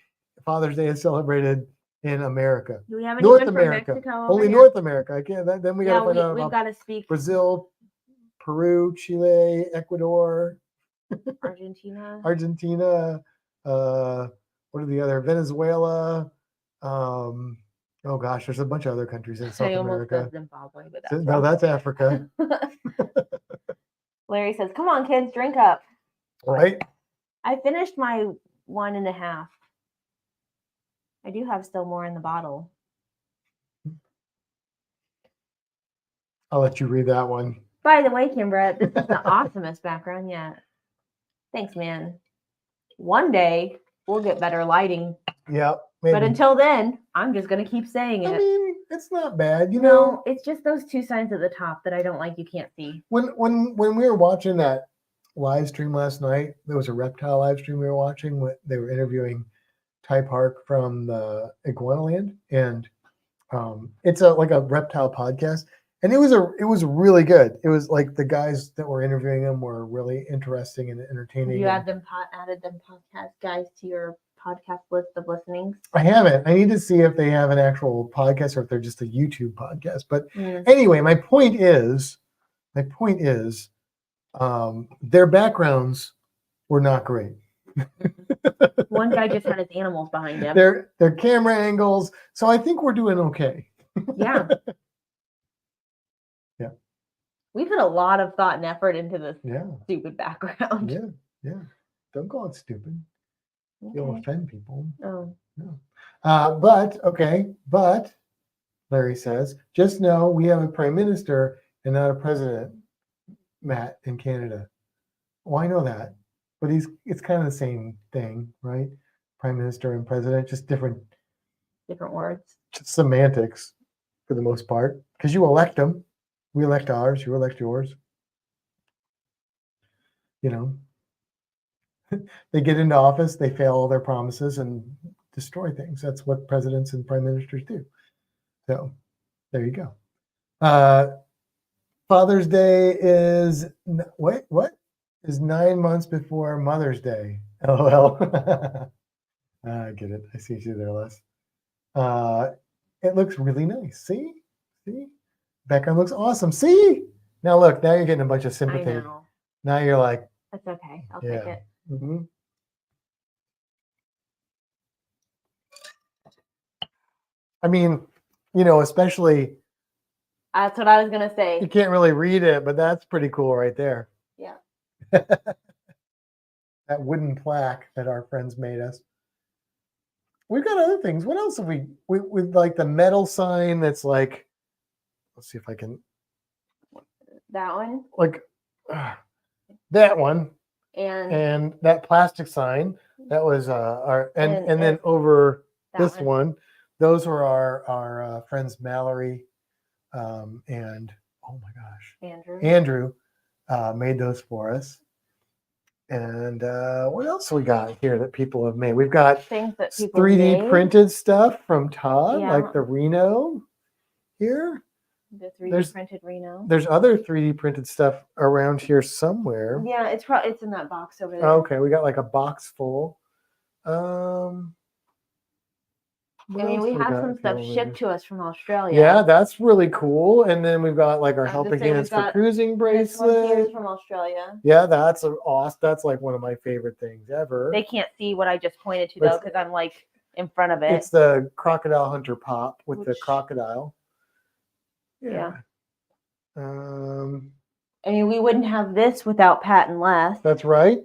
Father's Day is celebrated in America. Do we have North anyone America? From Mexico Only here? North America. I can't. Then we got to find out we've about got to speak Brazil, Peru, Chile, Ecuador, Argentina. What are the other? Venezuela. Oh gosh, there's a bunch of other countries in South America. Zimbabwe, but that's Africa. Larry says, "Come on, kids, drink up." Right. I finished my 1.5. I do have still more in the bottle. I'll let you read that one. By the way, Kimbra, this is the awesomest background yet. Thanks, man. One day we'll get better lighting. Yep. Maybe. But until then, I'm just gonna keep saying it. I mean, it's not bad. You no, know, it's just those two signs at the top that I don't like. You can't see. when we were watching that live stream last night, there was a reptile live stream we were watching. They were interviewing Ty Park from the Iguanaland, and it's like a reptile podcast, and it was really good. It was like the guys that were interviewing them were really interesting and entertaining. You added them podcast guys to your podcast list of listenings? I haven't. I need to see if they have an actual podcast or if they're just a YouTube podcast. But anyway, my point is, their backgrounds were not great. One guy just had his animals behind him. Their camera angles. So I think we're doing okay. Yeah. Yeah. We put a lot of thought and effort into this stupid background. Yeah. Don't call it stupid. Okay. You'll offend people. Oh. No. But Larry says, just know we have a prime minister and not a president, Matt, in Canada. Well, I know that. But it's kind of the same thing, right? Prime minister and president, just different words. Just semantics for the most part. Because you elect them. We elect ours, you elect yours. You know. They get into office, they fail all their promises and destroy things. That's what presidents and prime ministers do. So there you go. Father's Day is what is 9 months before Mother's Day. LOL. I get it. I see you there, Les. It looks really nice. See? Background looks awesome. See? Now look, now you're getting a bunch of sympathy. I know. Now you're like, that's okay. I'll take it. Mm-hmm. I mean, especially. That's what I was going to say. You can't really read it, but that's pretty cool right there. Yeah. That wooden plaque that our friends made us. We've got other things. What else have we like the metal sign that's like, let's see if I can. That one? Like that one. And that plastic sign that was and then over this one, those were our friends Mallory and oh my gosh, Andrew made those for us. And what else we got here that people have made? We've got things that people 3D made. Printed stuff from Todd, like the Reno here. The 3D printed Reno. There's other 3D printed stuff around here somewhere. Yeah, it's in that box over there. Okay, we got like a box full. We have some stuff shipped to us from Australia. Yeah, that's really cool. And then we've got like our Helping Hands for Cruising bracelet from Australia. Yeah, that's awesome. That's like one of my favorite things ever. They can't see what I just pointed to though, because I'm like in front of it. It's the Crocodile Hunter Pop with the crocodile. Yeah. We wouldn't have this without Pat and Les. That's right.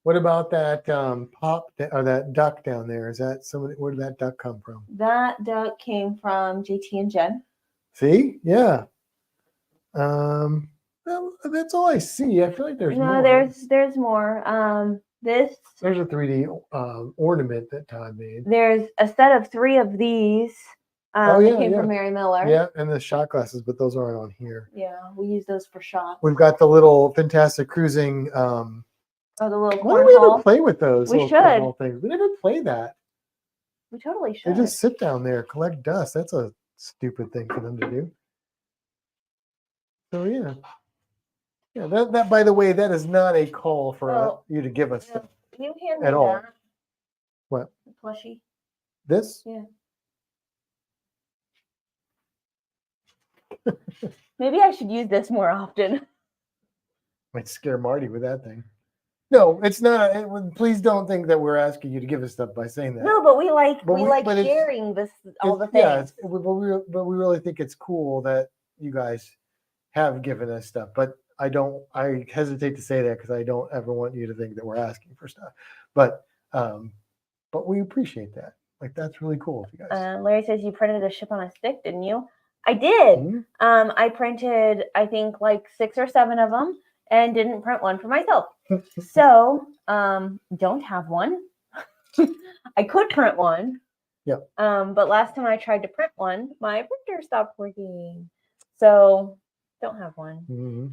What about that pop or that duck down there? Is that somebody? Where did that duck come from? That duck came from JT and Jen. See, yeah. That's all I see. I feel like there's more. There's more. There's a 3D ornament that Todd made. There's a set of 3 of these. That came from Mary Miller. Yeah, and the shot glasses, but those aren't on here. Yeah, we use those for shots. We've got the little Fantastic Cruising. The little. Why don't we ever play with those? We should. Things. We never play that. We totally should. They just sit down there, collect dust. That's a stupid thing for them to do. So yeah. That by the way, that is not a call for you to give us stuff. You hand me at all. That. What? The plushie. This? Yeah. Maybe I should use this more often. Might scare Marty with that thing. No, it's not. Please don't think that we're asking you to give us stuff by saying that. No, but we like sharing all the things. Yeah, but we really think it's cool that you guys have given us stuff. But I hesitate to say that because I don't ever want you to think that we're asking for stuff. But we appreciate that. Like that's really cool. If you guys. Larry says you printed a ship on a stick, didn't you? I did. Mhm. I printed, I think, like 6 or 7 of them and didn't print one for myself. So, don't have one. I could print one. Yep. But last time I tried to print one, my printer stopped working. So, don't have one.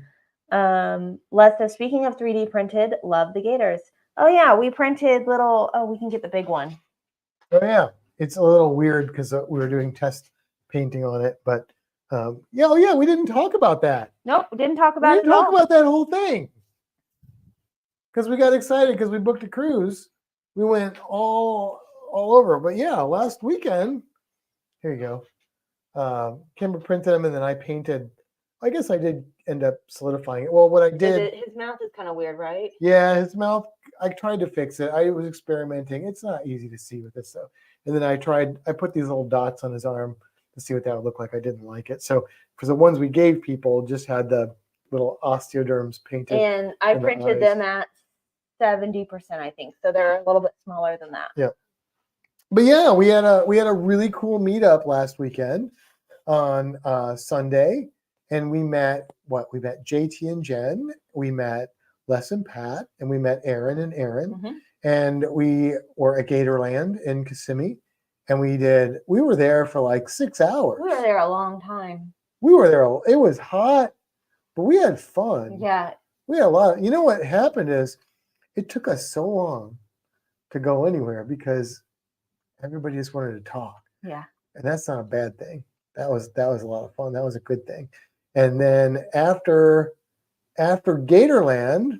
Les says, speaking of 3D printed, love the gators. Oh, yeah, we printed little, we can get the big one. Oh, yeah. It's a little weird because we were doing test painting on it, but yeah, oh yeah, we didn't talk about that. Nope, we didn't talk about We it didn't at talk all. about that whole thing because we got excited because we booked a cruise. We went all over, but yeah, last weekend. Here you go. Kimber printed them, and then I painted. I guess I did end up solidifying it. Well, what I did, His mouth is kind of weird, right? yeah, his mouth. I tried to fix it. I was experimenting. It's not easy to see with this stuff. And then I put these little dots on his arm to see what that would look like. I didn't like it. So for the ones we gave people, just had the little osteoderms painted. And I printed them at 70%, I think. So they're a little bit smaller than that. Yeah. But yeah, we had a really cool meetup last weekend on Sunday. And we met JT and Jen. We met Les and Pat, and we met Aaron and Aaron. Mm-hmm. And we were at Gatorland in Kissimmee. And we were there for like 6 hours. We were there a long time. We were there. It was hot, but we had fun. Yeah. We had a lot. You know what happened is it took us so long to go anywhere because everybody just wanted to talk. Yeah. And that's not a bad thing. That was a lot of fun. That was a good thing. And then after Gatorland,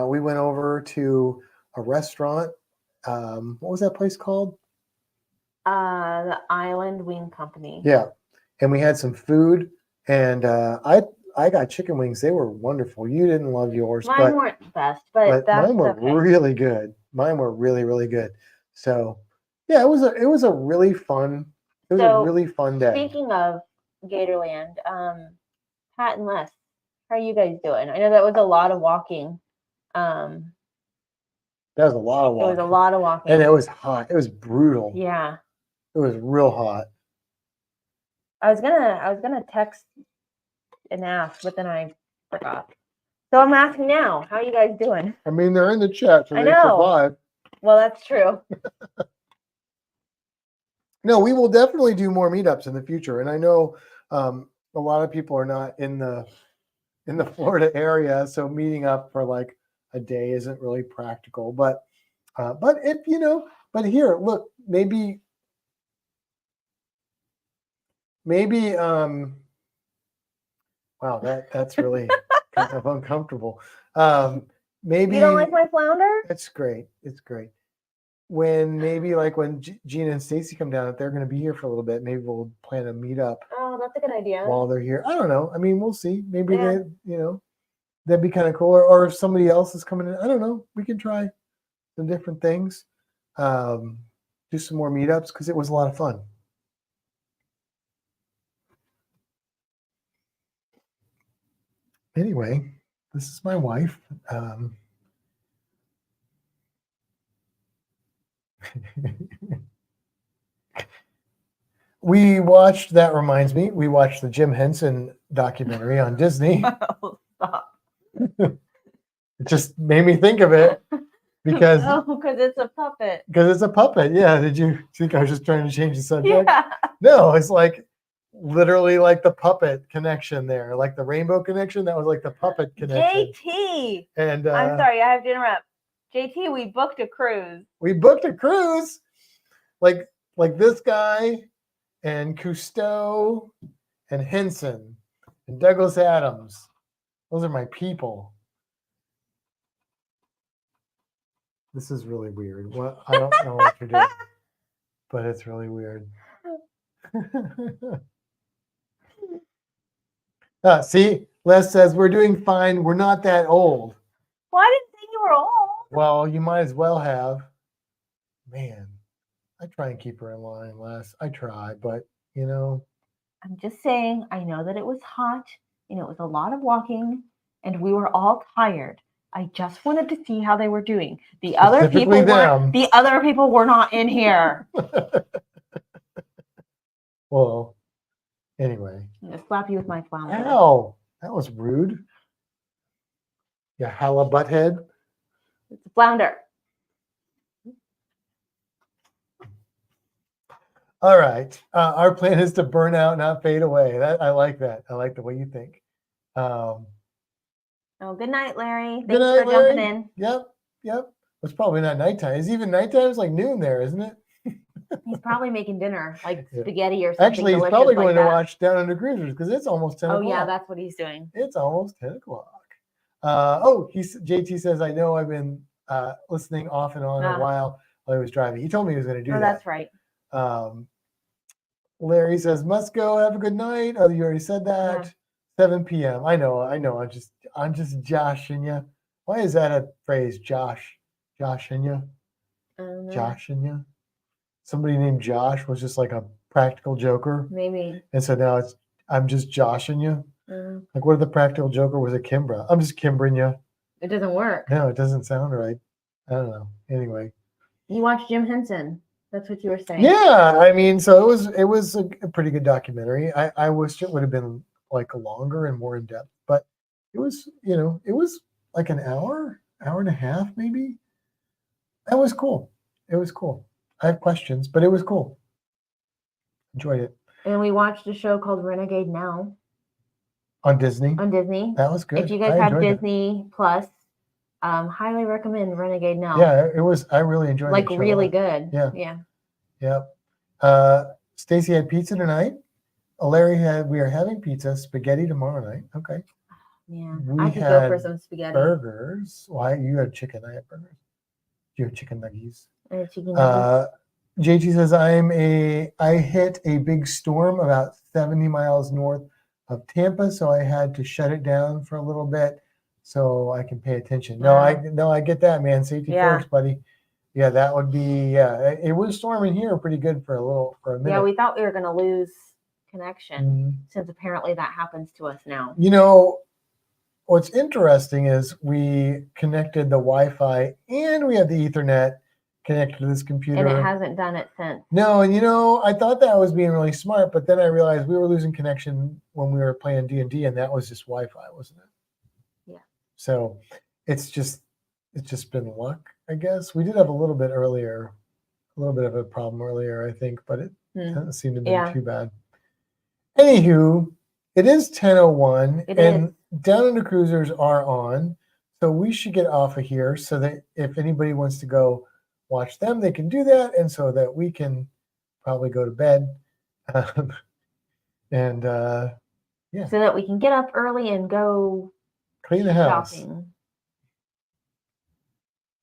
we went over to a restaurant. What was that place called? The Island Wing Company. Yeah. And we had some food, and I got chicken wings. They were wonderful. You didn't love yours. Mine weren't the best, but that's mine were okay. really good. Mine were really, really good. So yeah, it was a really fun day. Speaking of Gatorland, Pat and Les, how are you guys doing? I know that was a lot of walking. That was a lot of walking. It was a lot of walking. And it was hot. It was brutal. Yeah. It was real hot. I was gonna text and ask, but then I forgot. So I'm asking now. How are you guys doing? I mean, they're in the chat, so I they know. survive. Well, that's true. No, we will definitely do more meetups in the future, and I know a lot of people are not in the Florida area, so meeting up for like a day isn't really practical. But if but here, look, maybe wow, that's really kind of uncomfortable. Maybe you don't like my flounder? It's great. It's great. When Gina and Stacy come down, if they're going to be here for a little bit, maybe we'll plan a meetup. Oh, that's a good idea. While they're here, I don't know. I mean, we'll see. Maybe that'd be kind of cool. Or if somebody else is coming in, I don't know. We can try some different things. Do some more meetups because it was a lot of fun. Anyway, this is my wife. We watched the Jim Henson documentary on Disney. Oh, stop. It just made me think of it because it's a puppet. Because it's a puppet. Yeah. Did you think I was just trying to change the subject? Yeah. No, it's like literally like the puppet connection there, like the rainbow connection. That was like the puppet connection. JT. And I'm sorry, I have to interrupt. JT, we booked a cruise. Like this guy and Cousteau and Henson and Douglas Adams. Those are my people. This is really weird. I don't know what you're doing, but it's really weird. See, Les says we're doing fine. We're not that old. Well, I didn't think you were old. Well, you might as well have. Man, I try and keep her in line, Les. I try, but I'm just saying, I know that it was hot and it was a lot of walking and we were all tired. I just wanted to see how they were doing. The other people were not in here. Well, Anyway. I'm gonna slap you with my flounder. Ow, that was rude. Yeah, hella butthead. It's a flounder. All right. Our plan is to burn out, not fade away. I like that. I like the way you think. Oh, good night, Larry. Good Thanks night, for jumping Larry. in. Yep. It's probably not nighttime. It's even nighttime. It's like noon there, isn't it? He's probably making dinner, like Yeah. spaghetti or something. Actually, he's delicious probably like going that. to watch Down Under Cruisers because it's almost 10 Oh o'clock. yeah, that's what he's doing. It's almost 10 o'clock. JT says, I know I've been listening off and on a while I was driving. He told me he was going to do that. That's right. Larry says, must go. Have a good night. Oh, you already said that. Yeah. 7 p.m. I know. I'm just joshing you. Why is that a phrase, joshing you? Joshing you? Somebody named Josh was just like a practical joker. Maybe. And so now I'm just joshing you. Like, what if the practical joker was a Kimbra? I'm just Kimbring you. It doesn't work. No, it doesn't sound right. I don't know. Anyway. You watched Jim Henson. That's what you were saying. Yeah, I mean, so it was a pretty good documentary. I wish it would have been like longer and more in depth, but it was, it was like an hour and a half, maybe. That was cool. It was cool. I have questions, but it was cool. Enjoyed it. And we watched a show called Renegade Now. On Disney? On Disney. That was good. If you guys have Disney Plus, highly recommend Renegade Now. Yeah, it was. I really enjoyed it. Like really good. Yeah. Yeah. Stacy had pizza tonight. Larry we are having pizza, spaghetti tomorrow night. Okay. Yeah. I could go for some spaghetti. Burgers. Why? You had chicken. I had burgers. You have chicken nuggies. I had chicken nuggies. JT says I hit a big storm about 70 miles north of Tampa, so I had to shut it down for a little bit so I can pay attention. No, I get that, man. Safety first, buddy. Yeah, that would be. It was storming here pretty good for a minute. Yeah, we thought we were going to lose connection since apparently that happens to us now. What's interesting is we connected the Wi-Fi and we have the Ethernet connected to this computer. And it hasn't done it since. No, and I thought that was being really smart, but then I realized we were losing connection when we were playing D&D, and that was just Wi-Fi, wasn't it? Yeah. So it's just been luck, I guess. We did have a little bit of a problem earlier, I think, but it doesn't seem to be too bad. Anywho, it is 10:01, and Down Under Cruisers are on, so we should get off of here so that if anybody wants to go watch them, they can do that, and so that we can probably go to bed. So that we can get up early and go clean the house. Shopping.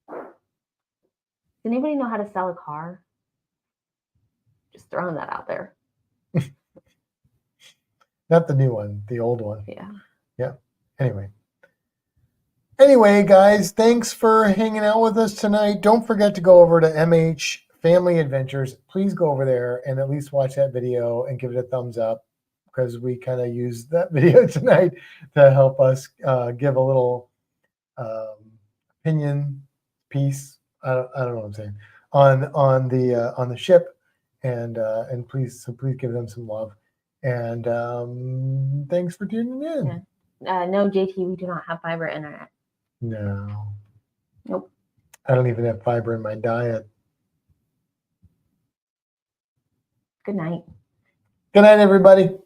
Does anybody know how to sell a car? Just throwing that out there. Not the new one, the old one. Yeah. Anyway, guys, thanks for hanging out with us tonight. Don't forget to go over to MH Family Adventures. Please go over there and at least watch that video and give it a thumbs up, because we kind of used that video tonight to help us give a little opinion piece. I don't know what I'm saying on the ship, and please give them some love. And thanks for tuning in. Yeah. No, JT, we do not have fiber internet. No. Nope. I don't even have fiber in my diet. Good night. Good night, everybody.